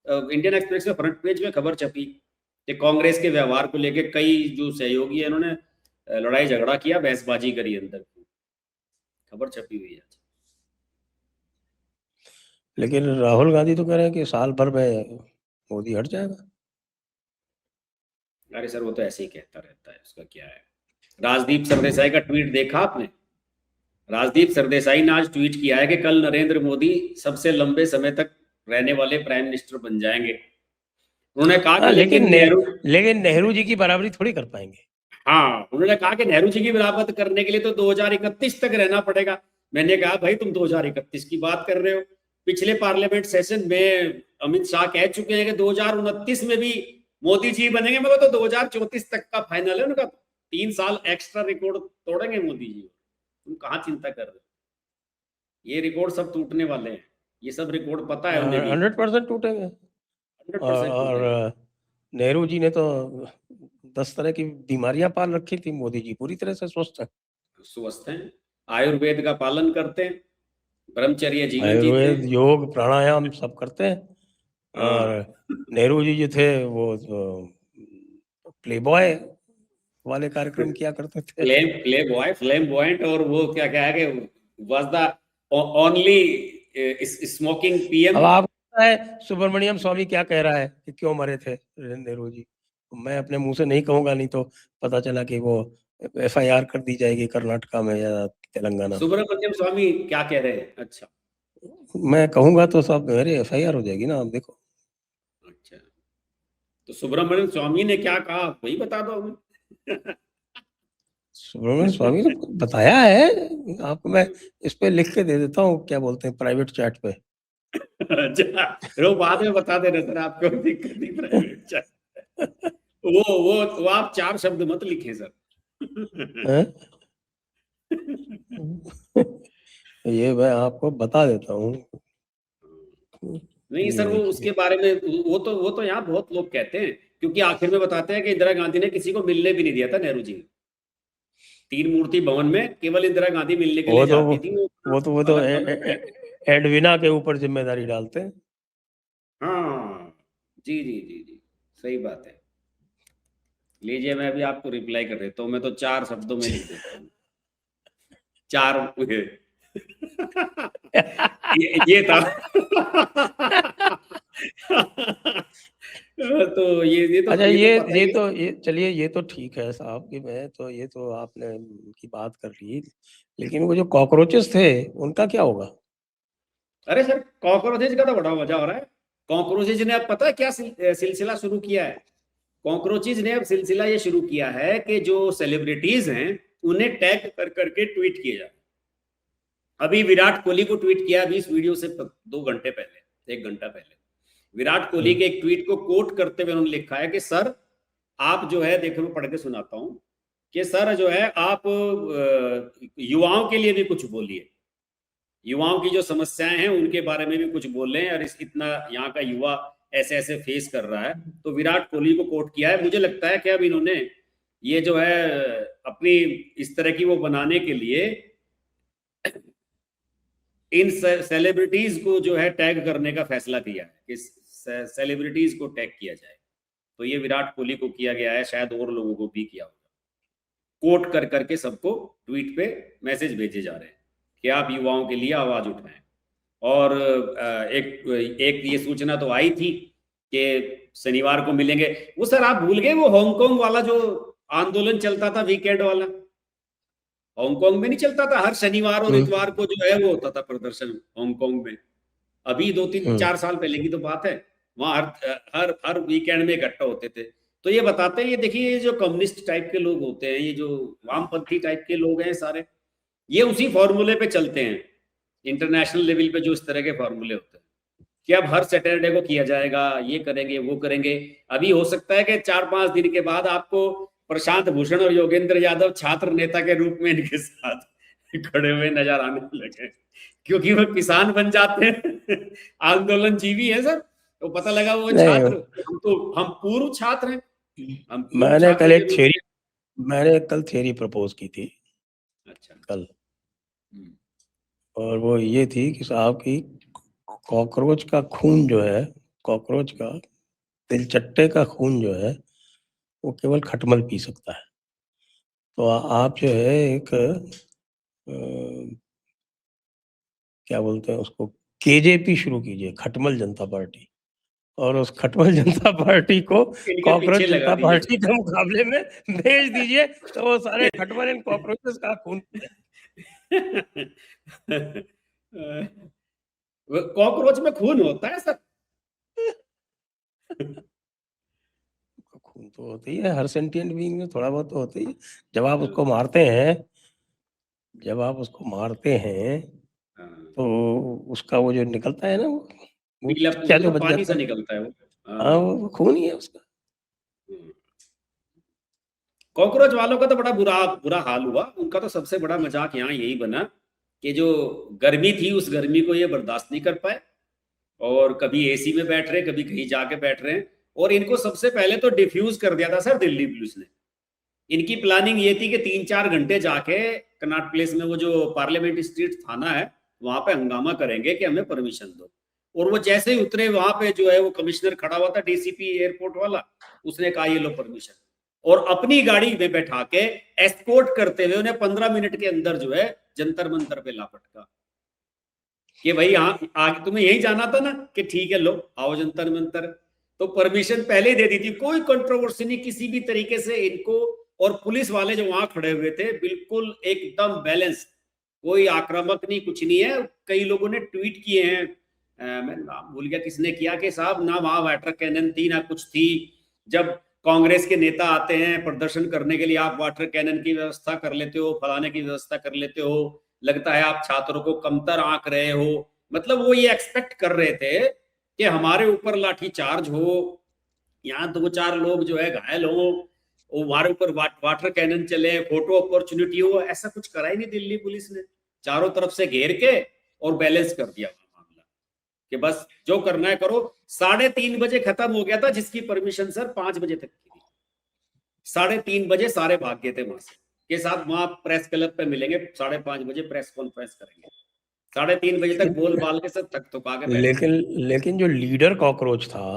इंडियन एक्सप्रेस में फ्रंट पेज में खबर छपी कि कांग्रेस के व्यवहार को लेकर कई जो सहयोगी है उन्होंने लड़ाई झगड़ा किया, बहसबाजी करी, अंदर खबर छपी हुई है। लेकिन राहुल गांधी तो कह रहे हैं कि साल भर में मोदी हट जाएगा। अरे सर वो तो ऐसे ही कहता रहता है, उसका क्या है। राजदीप सरदेसाई का ट्वीट देखा आपने? राजदीप सरदेसाई ने आज ट्वीट किया है कि कल नरेंद्र मोदी सबसे लंबे समय तक रहने वाले प्राइम मिनिस्टर बन जाएंगे। उन्होंने कहा कि लेकिन नेहरू जी की बराबरी थोड़ी कर पाएंगे। हाँ, उन्होंने कहा कि नेहरू जी की बराबरी करने के लिए तो 2031 तक रहना पड़ेगा। मैंने कहा भाई तुम 2031 की बात कर रहे हो, पिछले पार्लियामेंट सेशन में अमित शाह कह चुके हैं कि 2029 में भी मोदी जी बनेंगे, मगर तो 2034 तक का फाइनल है उनका। 3 साल एक्स्ट्रा रिकॉर्ड तोड़ेंगे मोदी जी। तुम कहाँ चिंता कर रहे हो, ये रिकॉर्ड सब टूटने वाले हैं, ये सब रिकॉर्ड पता है उन्हें भी 100% टूटेंगे। 100% और नेहरू जी ने तो 10 तरह की बीमारियां पाल रखी थी, मोदी जी पूरी तरह से स्वस्थ हैं, आयुर्वेद का पालन करते हैं, ब्रह्मचर्य जीवन जीते आयुर्वेद, हैं, योग, प्राणायाम सब करते हैं। और नेहरू जी जो थे वो प्ले बॉय वाले कार्यक्रम किया करते थे। फ्लेम बॉयंट, और वो क्या क्या है कि was the only smoking PM. अब आपको पता है सुब्रमण्यम स्वामी क्या कह रहा है कि क्यों मरे थे नेहरू जी? मैं अपने मुंह से नहीं कहूंगा, नहीं तो पता चला कि वो FIR कर दी जाएगी कर्नाटका में या तेलंगाना में। सुब्रमण्यम स्वामी क्या कह रहे हैं? अच्छा, मैं कहूंगा तो सब मेरे FIR हो जाएगी ना, आप देखो। अच्छा, तो सुब्रमण्यम स्वामी ने क्या कहा वही बता दो हमें। सुब्रमण्यम स्वामी ने बताया है आपको, मैं इस पे लिख के दे देता हूँ, क्या बोलते हैं, प्राइवेट चैट पे। अच्छा, वो बाद में बता देना सर, आपको दिक्कत नहीं प्राइवेट चैट। वो आप 4 शब्द मत लिखें सर। ये मैं आपको बता देता हूँ। नहीं सर, वो उसके बारे में वो तो यहाँ बहुत लोग कहते हैं, क्योंकि आखिर में बताते हैं कि इंदिरा गांधी ने किसी को मिलने भी नहीं दिया था नेहरू जी ने। 3 मूर्ति भवन में केवल इंदिरा गांधी मिलने के लिए जाती थी। वो तो एडविना के ऊपर जिम्मेदारी डालते हैं। हाँ, जी जी जी जी, सही बात है। लीजिए, मैं भी आपको रिप्लाई कर देता हूँ, मैं तो 4 शब्दों में लिख देता हूँ। 4 ये था। तो ये तो अच्छा, ये चलिए, ये तो ठीक है साहब कि मैं तो, ये तो आपने की बात कर ली, लेकिन वो जो कॉकरोचेस थे उनका क्या होगा? अरे सर, कॉकरोचेज का तो बड़ा मजा हो रहा है। कॉकरोचेज ने अब पता है क्या सिलसिला शुरू किया है? कॉकरोचेज ने अब सिलसिला ये शुरू किया है कि जो सेलिब्रिटीज हैं उन्हें टैग कर करके ट्वीट किए जाए। अभी विराट कोहली को ट्वीट किया अभी इस वीडियो से 2 घंटे पहले, 1 घंटा पहले, विराट कोहली के एक ट्वीट को कोट करते हुए उन्होंने लिखा है कि सर आप जो है, देखो मैं पढ़ के सुनाता हूं कि सर जो है आप युवाओं के लिए भी कुछ बोलिए, युवाओं की जो समस्याएं हैं उनके बारे में भी कुछ बोलें, और इतना यहाँ का युवा ऐसे ऐसे फेस कर रहा है। तो विराट कोहली को कोट किया है। मुझे लगता है कि अब इन्होंने ये जो है अपनी इस तरह की वो बनाने के लिए इन सेलिब्रिटीज को जो है टैग करने का फैसला किया है कि सेलिब्रिटीज को टैग किया जाए। तो ये विराट कोहली को किया गया है, शायद और लोगों को भी किया होगा। कोट कर करके सबको ट्वीट पे मैसेज भेजे जा रहे हैं कि आप युवाओं के लिए आवाज उठाएं। और एक ये सूचना तो आई थी कि शनिवार को मिलेंगे। वो सर आप भूल गए वो हांगकांग वाला जो आंदोलन चलता था वीकेंड वाला? हांगकांग में नहीं चलता था हर शनिवार और इतवार को जो है वो होता था प्रदर्शन हांगकांग में? अभी 2-3-4 साल पहले की तो बात है। वहां हर हर वीकेंड में इकट्ठा होते थे। तो ये बताते हैं, ये देखिए, ये जो कम्युनिस्ट टाइप के लोग होते हैं, ये जो वामपंथी टाइप के लोग हैं सारे, ये उसी फॉर्मूले पे चलते हैं। इंटरनेशनल लेवल पे जो इस तरह के फॉर्मूले होते हैं कि अब हर सैटरडे को किया जाएगा, ये करेंगे वो करेंगे। अभी हो सकता है कि 4-5 दिन के बाद आपको प्रशांत भूषण और योगेंद्र यादव छात्र नेता के रूप में इनके साथ खड़े हुए नजर आने लगे, क्योंकि वो किसान बन जाते हैं। आंदोलन जीवी है सर। तो पता लगा वो नहीं, छात्र, हम पूर्व छात्र हैं, हम पूर्व मैंने छात्र कल के एक रूप थ्योरी मैंने कल थ्योरी प्रपोज की थी में। अच्छा। कल, हम्म, और वो ये थी कि साहब की कॉकरोच का खून जो है, कॉकरोच का तिलचट्टे का खून जो है, वो केवल खटमल पी सकता है। तो आप जो है एक क्या बोलते हैं उसको, केजेपी शुरू कीजिए, खटमल जनता पार्टी, और उस खटमल जनता पार्टी को इनके कॉकरोच पीछे लगा जनता दीजिए। पार्टी के मुकाबले में भेज दीजिए, तो वो सारे खटमल इन कॉकरोचेस का खून कॉकरोच में खून होता है सर? खून तो होता ही है, हर सेंटिएंट बीइंग में थोड़ा बहुत तो होता ही है। जब आप उसको मारते हैं, जब आप उसको मारते हैं, तो उसका वो जो निकलता है ना, वो पीला क्या वो जो तो बच पानी जाता सा है, निकलता है वो। हाँ वो खून ही है उसका। कॉकरोच वालों का तो बड़ा बुरा बुरा हाल हुआ। उनका तो सबसे बड़ा मजाक यहाँ यही बना कि जो गर्मी थी, उस गर्मी को ये बर्दाश्त नहीं कर पाए, और कभी एसी में बैठ रहे, कभी कहीं जाके बैठ रहे हैं। और इनको सबसे पहले तो डिफ्यूज कर दिया था सर दिल्ली पुलिस ने। इनकी प्लानिंग ये थी कि 3-4 घंटे जाके कनॉट प्लेस में, वो जो पार्लियामेंट स्ट्रीट थाना है, वहां पे हंगामा करेंगे कि हमें परमिशन दो। और वो जैसे ही उतरे, वहां पे जो है वो कमिश्नर खड़ा हुआ था, डीसीपी एयरपोर्ट वाला, उसने कहा ये लो परमिशन, और अपनी गाड़ी में बैठा के एस्कॉर्ट करते हुए उन्हें 15 मिनट के अंदर जो है जंतर मंतर पे लापटका, कि भाई यहाँ आगे तुम्हें यही जाना था ना, कि ठीक है लो आओ जंतर मंतर। तो परमिशन पहले ही दे दी थी, कोई कंट्रोवर्सी नहीं किसी भी तरीके से इनको। और पुलिस वाले जो वहां खड़े हुए थे बिल्कुल एकदम बैलेंस, कोई आक्रामक नहीं, कुछ नहीं है। कई लोगों ने ट्वीट किए हैं, मैं नाम भूल गया किसने किया, कि साहब ना वहां वाटर कैनन थी ना कुछ थी। जब कांग्रेस के नेता आते हैं प्रदर्शन करने के लिए, आप वाटर कैनन की व्यवस्था कर लेते हो, फलाने की व्यवस्था कर लेते हो, लगता है आप छात्रों को कमतर आंक रहे हो। मतलब वो ये एक्सपेक्ट कर रहे थे कि हमारे ऊपर लाठी चार्ज हो, यहाँ 2-4 लोग जो है घायल हो, वो हमारे ऊपर वाटर कैनन चले, फोटो अपॉर्चुनिटी हो। ऐसा कुछ करा ही नहीं दिल्ली पुलिस ने। चारों तरफ से घेर के और बैलेंस कर दिया मामला, कि बस जो करना है करो। 3:30 बजे खत्म हो गया था, जिसकी परमिशन सर 5 बजे तक की थी। 3:30 बजे सारे भाग गए थे वहां से, के साथ वहां प्रेस क्लब पे मिलेंगे, 5:30 बजे प्रेस कॉन्फ्रेंस करेंगे। 3:30 बजे तक बोल बाल के सब थक थका के बैठ लेकिन लेकिन जो लीडर कॉकरोच था,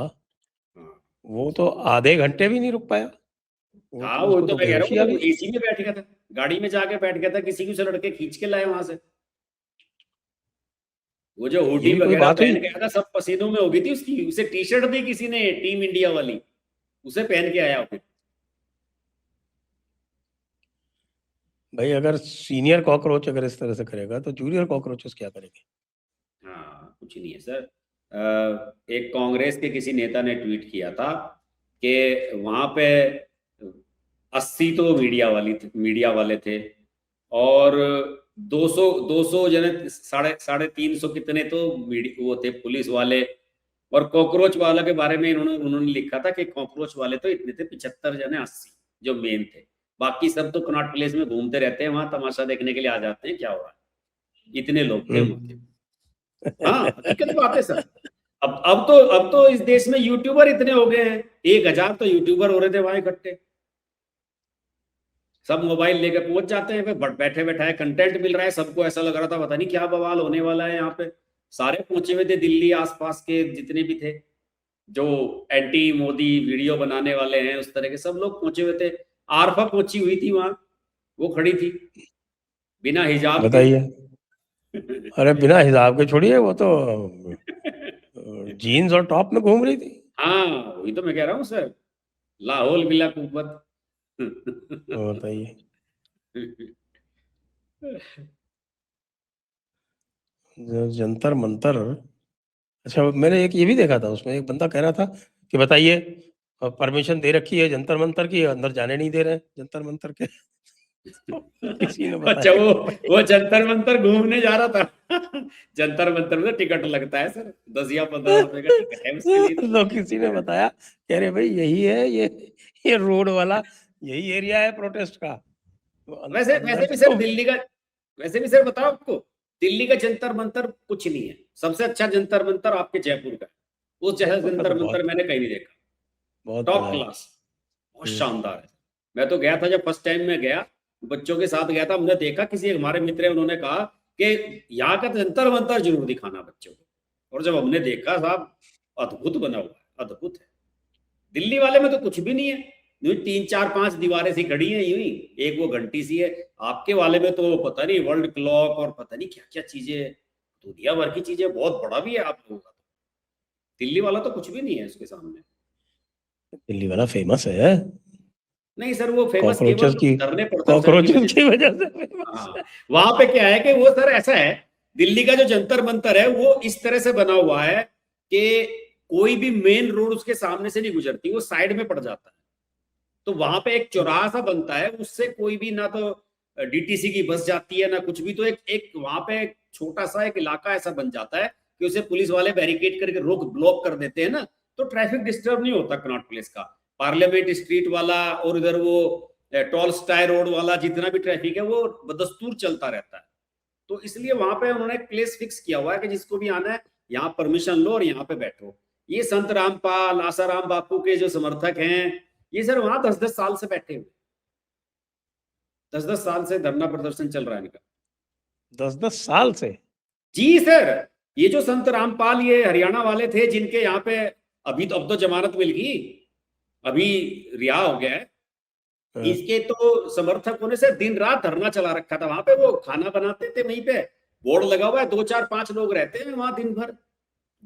हाँ। वो तो आधे घंटे भी नहीं रुक पाया। वो हाँ, तो, वो उसको तो तो मैं कह रहा बेहोशी हूँ, आ वो गई। एसी में बैठ गया था, गाड़ी में जाके बैठ गया था, किसी को से लड़के खींच के लाए वहां से। वो जो ये हुडी भी कोई वगैरह बात हुई? पहन के आया था, सब पसीनों में हो गई थी उसकी। उसे टी शर्ट दी किसी ने, टीम इंडिया वाली, उसे पहन के आया फिर। भाई अगर सीनियर कॉकरोच अगर इस तरह से करेगा, तो जूनियर कॉकरोचेस क्या करेंगे? हाँ, कुछ नहीं है सर। एक कांग्रेस के किसी नेता ने ट्वीट किया था कि वहां पे 80 तो मीडिया वाले थे, और 200 जने, साढ़े 300 कितने तो वो थे पुलिस वाले। और कॉकरोच वाला के बारे में उन्होंने लिखा था कि कॉकरोच वाले तो इतने थे 75 जने, 80 जो मेन थे। बाकी सब तो कनॉट प्लेस में घूमते रहते हैं, वहां तमाशा देखने के लिए आ जाते हैं क्या हो रहा है। इतने लोग थे वहां के। हाँ, हकीकत बात है सर। अब तो इस देश में यूट्यूबर इतने हो गए हैं, 1000 तो यूट्यूबर हो रहे थे वहां इकट्ठे। सब मोबाइल लेकर पहुंच जाते हैं, फिर बैठे बैठाए कंटेंट मिल रहा है। सबको ऐसा लग रहा था पता नहीं क्या बवाल होने वाला है यहाँ पे। सारे पहुंचे हुए थे, दिल्ली आसपास के जितने भी थे, जो एंटी मोदी वीडियो बनाने वाले हैं, उस तरह के सब लोग पहुंचे हुए थे। आरफा पहुंची हुई थी वहां, वो खड़ी थी बिना हिजाब के। बताइए। अरे बिना हिसाब के छोड़िए, वो तो जीन्स और टॉप में घूम रही थी। हाँ, वही तो मैं कह रहा हूँ सर, लाहौल बिला कुव्वत। बताइए। जंतर मंतर। अच्छा, मैंने एक ये भी देखा था, उसमें एक बंदा कह रहा था कि बताइए, परमिशन दे रखी है जंतर मंतर की, अंदर जाने नहीं दे रहे हैं जंतर मंतर के। तो किसी ने अच्छा, बताया कि भाई, वो जंतर मंतर घूमने जा रहा था। जंतर मंतर में तो टिकट लगता है सर, 10 या 15 रुपए का टिकट है उसके लिए तो किसी ने बताया, कह रहे भाई यही है, ये रोड वाला यही एरिया है प्रोटेस्ट का। तो वैसे अंदर वैसे भी से सर तो दिल्ली का, वैसे भी सर बताओ आपको, दिल्ली का जंतर मंतर कुछ नहीं है, सबसे अच्छा जंतर मंतर आपके जयपुर का है। उस जैसा जयपुर का तो जंतर मंतर मैंने कहीं नहीं देखा, बहुत टॉप बड़ा है। क्लास, बहुत शानदार है। मैं तो गया था, जब फर्स्ट टाइम में गया, बच्चों के साथ गया था, हमने देखा, किसी हमारे मित्र है, उन्होंने कहा कि यहाँ का तो जंतर मंतर जरूर दिखाना बच्चों को, और जब हमने देखा साहब, अद्भुत बना हुआ है, अद्भुत है। दिल्ली वाले में तो कुछ भी नहीं है, यूं 3 4 5 दीवारें सी खड़ी हैं, यूं ही एक वो घंटी सी है। आपके वाले में तो पता नहीं वर्ल्ड क्लॉक और पता नहीं क्या क्या चीजें, दुनिया भर की चीजें, बहुत बड़ा भी है आप लोगों का। दिल्ली वाला तो कुछ भी नहीं है उसके सामने। दिल्ली वाला फेमस है नहीं सर, वो फेमस केवल कॉकरोचेस की, धरने प्रदर्शन की वजह कॉकरोचेस की से। वजह से फेमस हाँ, है। वहां पे क्या है कि वो सर ऐसा है, दिल्ली का जो जंतर मंतर है वो इस तरह से बना हुआ है कि कोई भी मेन रोड उसके सामने से नहीं गुजरती, वो साइड में पड़ जाता है। तो वहां पे एक चौराहा सा बनता है, उससे कोई भी ना तो डीटीसी की बस जाती है ना कुछ भी, तो एक एक वहां पे एक छोटा सा एक इलाका ऐसा बन जाता है कि उसे पुलिस वाले बैरिकेड करके रोक ब्लॉक कर देते हैं ना, तो ट्रैफिक डिस्टर्ब नहीं होता कनॉट प्लेस का। पार्लियामेंट स्ट्रीट वाला और इधर वो टॉल स्टाई रोड वाला जितना भी ट्रैफिक है वो बदस्तूर चलता रहता है। तो इसलिए वहां पे उन्होंने एक प्लेस फिक्स किया हुआ है कि जिसको भी आना है यहाँ परमिशन लो और यहाँ पे बैठो। ये संत रामपाल, आसाराम बापू के जो समर्थक हैं, ये सर वहां 10 10 साल से बैठे हुए, 10 10 साल से धरना प्रदर्शन चल रहा है इनका। 10 10 साल से। जी सर, ये जो संत रामपाल, ये हरियाणा वाले थे जिनके यहाँ पे अभी तो, अब तो जमानत मिल गई, अभी रिहा हो गया है, इसके तो समर्थकों ने से दिन रात धरना चला रखा था वहां पे। वो खाना बनाते थे वहीं पे, बोर्ड लगा हुआ है, 2 4 5 लोग रहते हैं वहां दिन भर।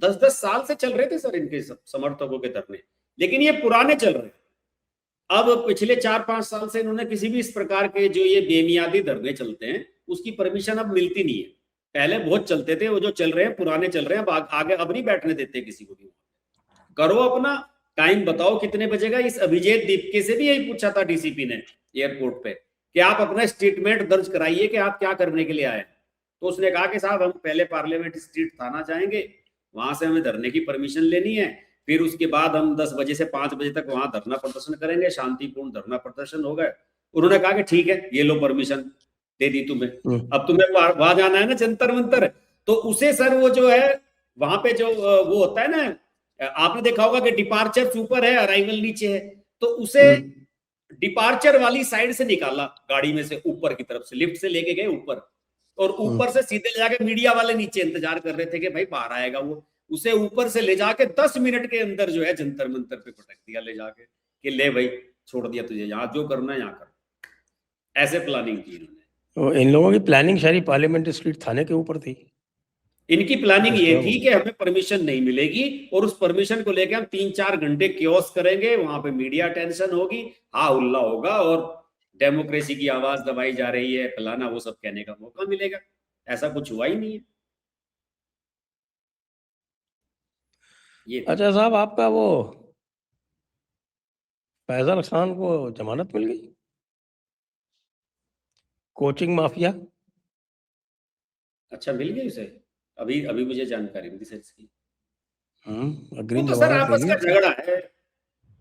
10 10 साल से चल रहे थे सर इनके समर्थकों के धरने, लेकिन ये पुराने चल रहे हैं। अब पिछले 4 5 साल से इन्होंने किसी भी इस प्रकार के जो ये बेमियादी धरने चलते हैं उसकी परमिशन अब मिलती नहीं है। पहले बहुत चलते थे, वो जो चल रहे हैं पुराने चल रहे हैं, अब आगे अब नहीं बैठने देते किसी को भी। करो अपना, टाइम बताओ कितने बजे का। इस अभिजीत दीपके से भी यही पूछा था डीसीपी ने एयरपोर्ट पे कि आप अपना स्टेटमेंट दर्ज कराइए कि आप क्या करने के लिए आए। तो उसने कहा कि साहब हम पहले पार्लियामेंट स्ट्रीट थाना जाएंगे, वहां से हमें धरने की परमिशन लेनी है, फिर उसके बाद हम 10 बजे से 5 बजे तक वहां धरना प्रदर्शन करेंगे, शांतिपूर्ण धरना प्रदर्शन होगा। उन्होंने कहा कि ठीक है, ये लो परमिशन दे दी तुम्हें, अब तुम्हें वहां जाना है ना जंतर मंतर। तो उसे सर वो जो है वहां पे जो वो होता है ना, आपने देखा होगा कि डिपार्चर ऊपर है, अराइवल नीचे है, तो उसे डिपार्चर वाली साइड से निकाला गाड़ी में से, ऊपर की तरफ से लिफ्ट से लेके गए ऊपर, और ऊपर से सीधे ले जाके मीडिया वाले नीचे इंतजार कर रहे थे कि भाई बाहर आएगा वो, उसे ऊपर से ले जाके 10 मिनट के अंदर जो है जंतर मंतर पे पटक दिया ले जाके कि ले भाई छोड़ दिया तुझे, यहाँ जो करना है यहाँ कर। ऐसे प्लानिंग की इन्होंने। तो इन लोगों की प्लानिंग सारी पार्लियामेंट स्ट्रीट थाने के ऊपर थी। इनकी प्लानिंग ये थी कि हमें परमिशन नहीं मिलेगी और उस परमिशन को लेकर हम 3 4 घंटे क्योस करेंगे, वहां पे मीडिया टेंशन होगी, हा हुल्ला होगा और डेमोक्रेसी की आवाज दबाई जा रही है, फलाना, वो सब कहने का मौका मिलेगा। ऐसा कुछ हुआ ही नहीं है। ये अच्छा साहब, आपका वो फैजल खान को जमानत मिल गई, कोचिंग माफिया। अच्छा, मिल गई उसे? अभी अभी मुझे जानकारी मिली सर इसकी। वो अग्रिम तो सर जमानत दे आपस दी का उसने। झगड़ा है,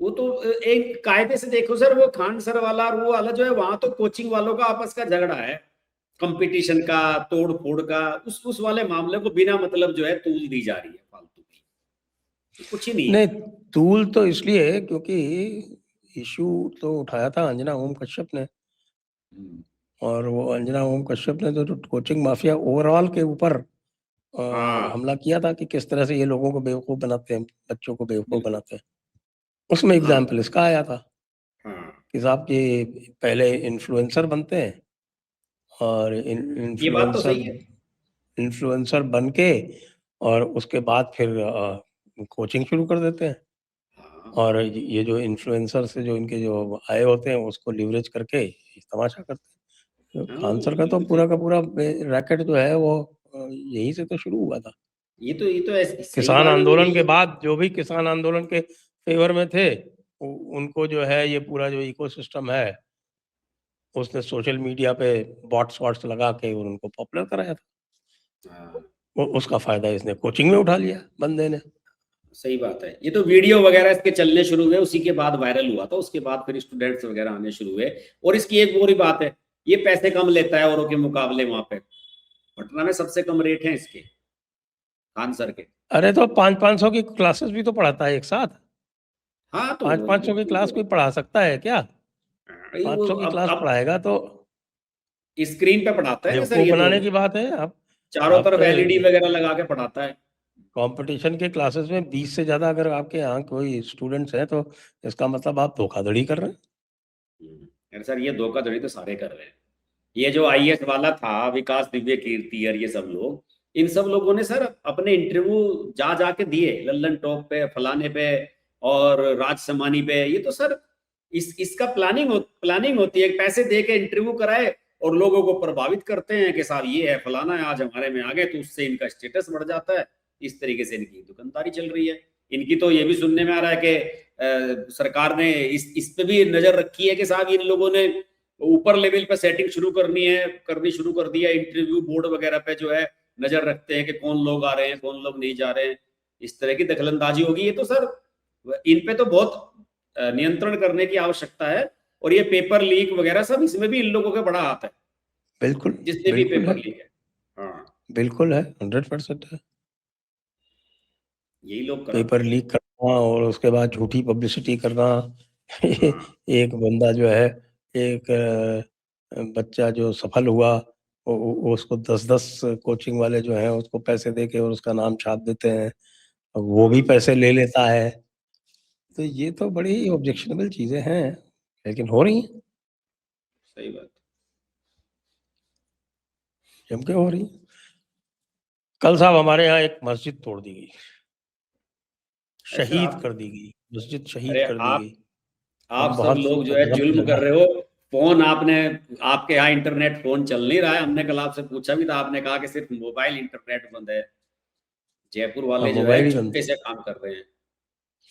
वो तो एक कायदे से देखो सर, वो खान सर वाला और वो वाला जो है, वहां तो कोचिंग वालों का आपस का झगड़ा है, कंपटीशन का, तोड़ फोड़ का, उस वाले मामले को बिना मतलब जो है तूल दी जा रही है फालतू की, कुछ ही नहीं है। नहीं, तूल तो इसलिए है क्योंकि इशू तो उठाया था अंजना ओम कश्यप ने, और वो अंजना ओम कश्यप ने तो कोचिंग माफिया ओवरऑल के ऊपर हाँ हमला किया था कि किस तरह से ये लोगों को बेवकूफ बनाते हैं, बच्चों को बेवकूफ बिल्कुल। बनाते हैं। उसमें हाँ एग्जाम्पल इसका आया था हाँ, कि साहब के पहले इन्फ्लुएंसर बनते हैं और ये बात तो इन्फ्लुएंसर सही है। इन्फ्लुएंसर बन के और उसके बाद फिर कोचिंग शुरू कर देते हैं, हाँ और ये जो इन्फ्लुएंसर से जो इनके जो आए होते हैं उसको लिवरेज करके तमाशा करते हैं। हाँ, खान सर का तो बिल्कुल पूरा सही। का पूरा रैकेट जो है वो यहीं से तो शुरू हुआ था। ये तो सही किसान बात है, वो आंदोलन के यही। बाद जो भी किसान आंदोलन के फेवर में थे, उनको जो है ये पूरा जो इकोसिस्टम है उसने सोशल मीडिया पे बॉट्स वॉट्स लगा के और उनको पॉपुलर कराया था। हाँ, उसका फायदा इसने कोचिंग में उठा लिया बंदे ने। सही बात है। ये तो वीडियो वगैरह इसके चलने शुरू हुए, उसी के बाद वायरल हुआ था, उसके बाद फिर स्टूडेंट्स वगैरह आने शुरू हुए। और इसकी एक और ही बात है ये पैसे कम लेता है औरों के मुकाबले। वहां पे पटना में सबसे कम रेट है इसके, खान सर के। अरे तो 500-500 की क्लासेस भी तो पढ़ाता है एक साथ। हाँ तो 500-500 की क्लास कोई पढ़ा सकता है क्या? वो 500 की क्लास अब पढ़ाएगा तो स्क्रीन पे पढ़ाता है ना सर, बेवकूफ ये तो बनाने की बात है। चारों आप तरफ तो एलईडी वगैरह लगा के पढ़ाता है। कंपटीशन के क्लासेस में 20 से ज्यादा अगर आपके यहाँ कोई स्टूडेंट्स हैं तो इसका मतलब आप धोखाधड़ी कर रहे हैं। अरे सर ये धोखाधड़ी तो सारे कर रहे हैं। ये जो आईएएस वाला था विकास दिव्य कीर्ति और ये सब लोग, इन सब लोगों ने सर अपने इंटरव्यू जा जाके दिए लल्लन टॉप पे, फलाने पे और राज समानी पे। ये तो सर इसका प्लानिंग होती है। पैसे दे के इंटरव्यू कराए और लोगों को प्रभावित करते हैं कि साहब ये है फलाना है, आज हमारे में आ गए, तो उससे इनका स्टेटस बढ़ जाता है। इस तरीके से इनकी दुकानदारी चल रही है। इनकी तो ये भी सुनने में आ रहा है कि सरकार ने इस पे भी नजर रखी है कि साहब इन लोगों ने ऊपर लेवल पे सेटिंग करनी शुरू कर दी है। इंटरव्यू बोर्ड वगैरह पे जो है नजर रखते हैं कि कौन लोग आ रहे हैं, कौन लोग नहीं जा रहे हैं। इस तरह की दखलंदाजी होगी। ये तो सर इन पे तो बहुत नियंत्रण करने की आवश्यकता है। और ये पेपर लीक वगैरह सब, इसमें भी इन लोगों का बड़ा हाथ है, बिल्कुल जिसने भी बिल्कुल है, पेपर लीक है। हाँ बिल्कुल है, 100% है। यही लोग कराते पेपर हैं। लीक करना और उसके बाद झूठी पब्लिसिटी करना। हाँ एक बंदा जो है, एक बच्चा जो सफल हुआ, उसको 10-10 कोचिंग वाले जो हैं उसको पैसे दे के और उसका नाम छाप देते हैं, और वो भी हाँ पैसे ले लेता है। तो ये तो बड़ी ऑब्जेक्शनेबल चीजें हैं, लेकिन हो रही हैं, सही बात। जम के हो रही हैं। कल साहब हमारे यहाँ एक मस्जिद तोड़ दी गई, ऐसा शहीद आप, कर दी गई, मस्जिद शहीद अरे कर दी गई। आप हम सब बहुत लोग जो है दुखी जुल्म कर लगा। रहे हो। फोन आपने, आपके यहाँ इंटरनेट फोन चल नहीं रहा है। हमने कल आपसे पूछा भी था, आपने कहा कि सिर्फ मोबाइल इंटरनेट बंद है। जयपुर हाँ, वाले जो है मोबाइल ही बंद चुपके है। से काम कर रहे हैं।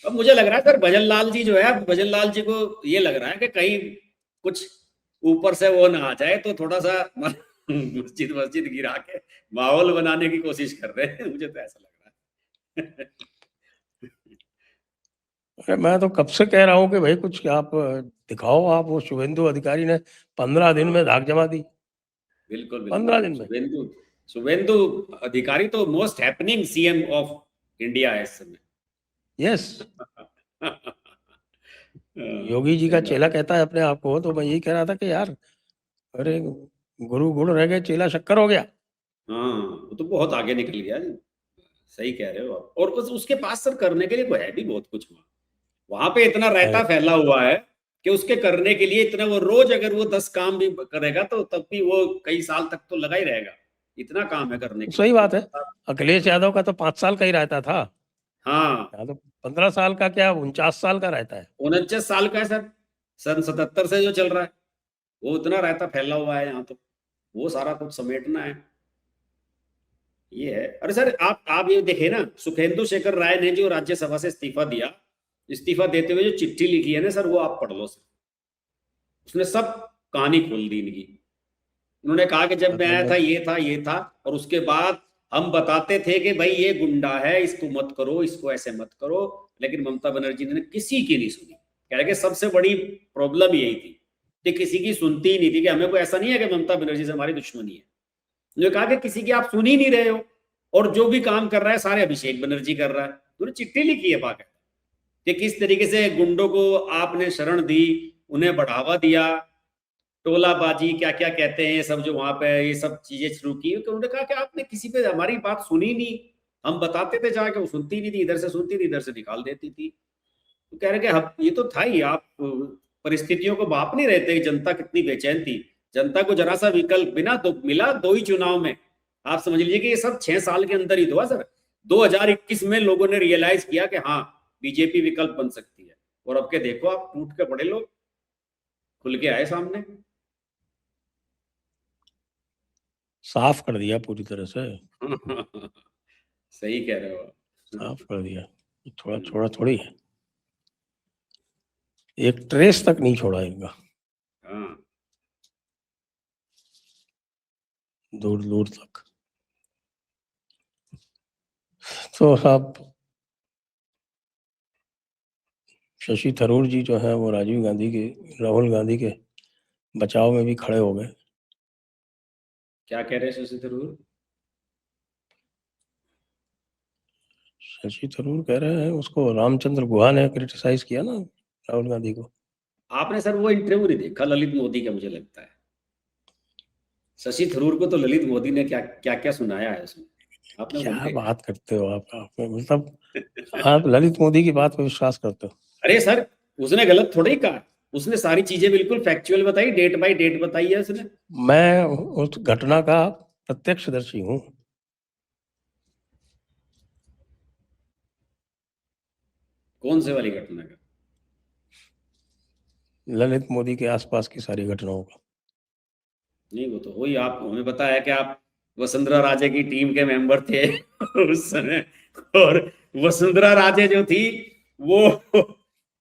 अब मुझे लग रहा है सर भजन लाल जी जो है, भजन लाल जी को ये लग रहा है कि कहीं कुछ ऊपर से वो ना आ जाए, तो थोड़ा सा मस्जिद मस्जिद गिरा के माहौल बनाने की कोशिश कर रहे हैं। मुझे तो ऐसा लग रहा है। अरे मैं तो कब से कह रहा हूँ कि भाई कुछ आप दिखाओ। आप वो शुभेंदु अधिकारी ने 15 दिन में हाँ धाक जमा दी। बिल्कुल 15 बिल्कुल। दिन में। शुभेंदु शुभेंदु अधिकारी तो most happening CM of India है इस समय। यस। योगी जी सही का बात। चेला कहता है अपने आप को, तो मैं यही कह रहा था कि यार, अरे गुरु गुड़ रह गए, चेला शक्कर हो गया। हाँ वो तो बहुत आगे निकल गया जी। सही कह रहे हो आप। और उसके पास सर करने के लिए कोई है भी बहुत कुछ। वहां पे इतना है, रायता फैला हुआ है कि उसके करने के लिए इतना, वो रोज अगर वो 10 काम भी करेगा तो तब भी वो कई साल तक तो लगा ही रहेगा। इतना काम है करने तो के लिए सही बात है। तो। अखिलेश यादव का तो 5 साल का ही रहता था। हाँ यहाँ तो 15 साल का क्या, 49 साल का रहता है। 49 साल का है सर, सन 77 से जो चल रहा है। वो उतना रायता फैला हुआ है यहाँ तो, वो सारा कुछ समेटना है। ये है। अरे सर आप ये देखे ना, सुखेंदु शेखर राय ने जो राज्यसभा से इस्तीफा दिया, इस्तीफा देते हुए जो चिट्ठी लिखी है ना सर, वो आप पढ़ लो सर। उसने सब कहानी खोल दी इनकी। उन्होंने कहा कि जब मैं आया था मतलब ये था ये था, और उसके बाद हम बताते थे कि भाई ये गुंडा है, इसको मत करो, इसको ऐसे मत करो। लेकिन ममता बनर्जी ने किसी की नहीं सुनी। कह रहे कि सबसे बड़ी प्रॉब्लम यही थी कि किसी की सुनती ही नहीं थी। कि हमें को ऐसा नहीं है कि ममता बनर्जी से हमारी दुश्मनी है। उन्होंने कहा कि किसी की आप सुन ही नहीं रहे हो, और जो भी काम कर रहा है सारे अभिषेक बनर्जी कर रहा है। उन्होंने चिट्ठी लिखी है पाकर कि किस तरीके से गुंडों को आपने शरण दी, उन्हें बढ़ावा दिया, टोलाबाजी क्या क्या कहते हैं ये सब, जो वहां पे ये सब चीजें शुरू की। तो उन्होंने कहा कि आपने किसी पे हमारी बात सुनी नहीं। हम बताते थे जाके, वो सुनती नहीं थी, इधर से सुनती थी, इधर से निकाल देती थी। तो कह रहे कि ये तो था ही, आप परिस्थितियों को बाप नहीं रहते कि जनता कितनी बेचैन थी। जनता को जरा सा विकल्प बिना मिला 2 ही चुनाव में। आप समझ लीजिए कि ये सब 6 साल के अंदर ही हुआ सर। 2021 में लोगों ने रियलाइज किया कि हाँ बीजेपी विकल्प बन सकती है, और अब के देखो आप टूट के पड़े लोग, खुल के आए सामने। साफ कर दिया पूरी तरह से। सही कह रहे हो आप। साफ कर दिया। थोड़ा थोड़ा थोड़ी है, एक ट्रेस तक नहीं छोड़ा इनका, हाँ दूर दूर तक। तो साहब शशि थरूर जी जो है वो राजीव गांधी के, राहुल गांधी के बचाव में भी खड़े हो गए। क्या कह रहे हैं शशि थरूर? शशि थरूर कह रहे हैं उसको रामचंद्र गुहा ने क्रिटिसाइज किया ना राहुल गांधी को। आपने सर वो इंटरव्यू नहीं देखा ललित मोदी का, मुझे लगता है। शशि थरूर को तो ललित मोदी ने क्या क्या क्या सुनाया है उसमें, आपने वो नहीं क्या देखा? बात करते हो आप मतलब आप ललित मोदी की बात पे विश्वास करते हो? अरे सर, उसने गलत थोड़ा ही कहा, उसने सारी चीजें बिल्कुल फैक्चुअल बताई, डेट बाय डेट बताई है उसने। मैं उस घटना का प्रत्यक्षदर्शी हूँ। कौन से वाली घटना का? ललित मोदी के आसपास की सारी घटनाओं का। नहीं, वो तो वही, आप हमें पता है कि आप वसुंधरा राजे की टीम के मेंबर थे उस समय। और वसुंधरा राजे जो थी वो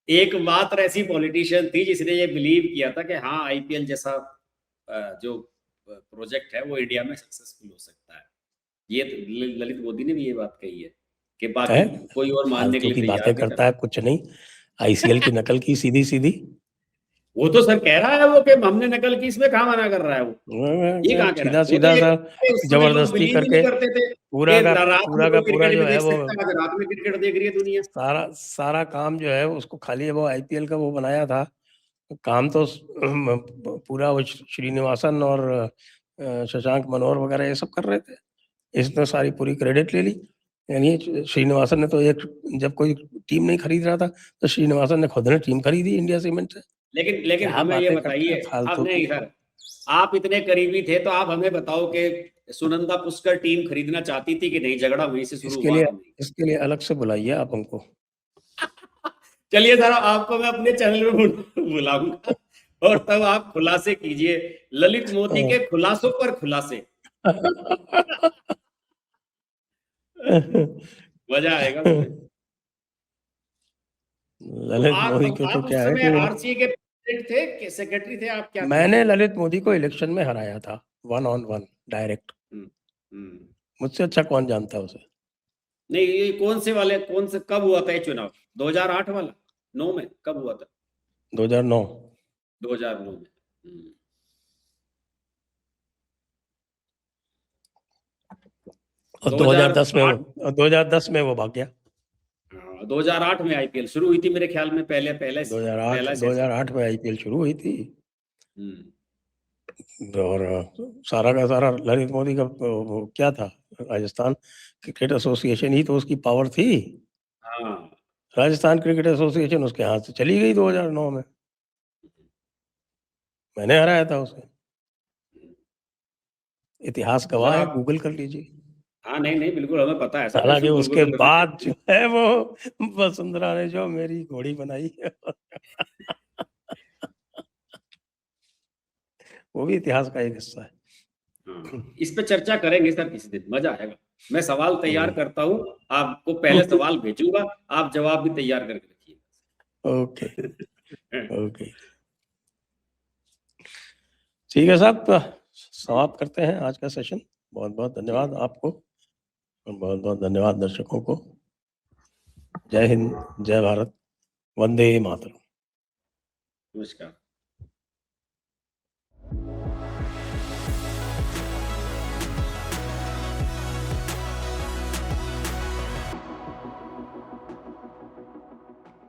एक मात्र ऐसी पॉलिटिशियन थी जिसने ये बिलीव किया था कि हाँ आईपीएल जैसा जो प्रोजेक्ट है वो इंडिया में सक्सेसफुल हो सकता है। ये ललित मोदी ने भी ये बात कही है कि बाकी है कोई और मानने के फालतू लिए की तैयार बातें नहीं करता था। है, कुछ नहीं। आईसीएल की नकल की सीधी सीधी। वो तो सर कह रहा है वो कि हमने नकल की, इसमें कहाँ मना कर रहा है वो? ये कहाँ कह रहा है? सीधा वो तो सीधा ये सा कि उस समय लोग जबरदस्ती बिलीव ही नहीं करके करते थे पूरा कि रात में का कोई पूरा क्रिकेट जो भी है देख वो सकता है। आज रात में क्रिकेट देख रही है दुनिया। सारा काम जो है उसको खाली वो आईपीएल का वो बनाया था। काम तो पूरा वो श्रीनिवासन और शशांक मनोहर वगैरह ये सब कर रहे थे। इसने सारी पूरी क्रेडिट ले ली। यानी श्रीनिवासन ने तो एक, जब कोई टीम नहीं खरीद रहा था तो श्रीनिवासन ने खुद ने टीम खरीदी इंडिया सीमेंट से। लेकिन क्या हमें ये बातें करते बताइए, हैं अब फालतू नहीं की। सर, आप इतने करीबी थे तो आप हमें बताओ कि सुनंदा पुष्कर टीम खरीदना चाहती थी कि नहीं? झगड़ा वहीं से शुरू इसके हुआ लिए कि नहीं? इसके लिए अलग से बुलाइए आप हमको। चलिए सर, आपको मैं अपने चैनल में बुलाऊंगा और तब आप खुलासे कीजिए, ललित मोदी के खुलासों पर खुलासे। मजा आएगा मुझे। तो ललित मोदी को तो आप क्या उस है समय कि वो, आरसीए के प्रेसिडेंट थे कि सेक्रेटरी थे, आप क्या थे? मैंने ललित मोदी को इलेक्शन में हराया था, 1-on-1 डायरेक्ट। हम्म, हम्म। मुझसे अच्छा कौन जानता है उसे? नहीं, ये कौन से कब हुआ था ये चुनाव? 2008 वाला? 9 में कब हुआ था? 2009। 2009 में। और 2010 में 2008। वो भाग गया। 2008 में आईपीएल शुरू हुई थी मेरे ख्याल में, पहला सेशन। 2008 में आईपीएल शुरू हुई थी। हम्म। और सारा का सारा ललित मोदी का वो क्या था, राजस्थान क्रिकेट एसोसिएशन ही तो उसकी पावर थी। हाँ। राजस्थान क्रिकेट एसोसिएशन उसके हाथ से चली गई 2009 में। मैंने हराया था उसे। इतिहास सर गवाह है, आप, गूगल कर लीजिए। हाँ नहीं नहीं बिल्कुल हमें पता है सर, हालांकि बिल्कुल उसके गूगल करके बाद जो देखिए। है वो वसुंधरा ने जो मेरी घोड़ी बनाई है वो भी इतिहास का एक हिस्सा है। हाँ, इस पे चर्चा करेंगे सर किसी दिन, मजा आएगा। मैं सवाल तैयार हम्म। करता हूँ, आपको पहले सवाल भेजूंगा, आप जवाब भी तैयार करके ओके। रखिए। ओके, ठीक है साहब, तो समाप्त करते हैं आज का सेशन। बहुत बहुत धन्यवाद आपको और बहुत बहुत धन्यवाद दर्शकों को। जय हिंद, जय भारत, वंदे मातरम। नमस्कार।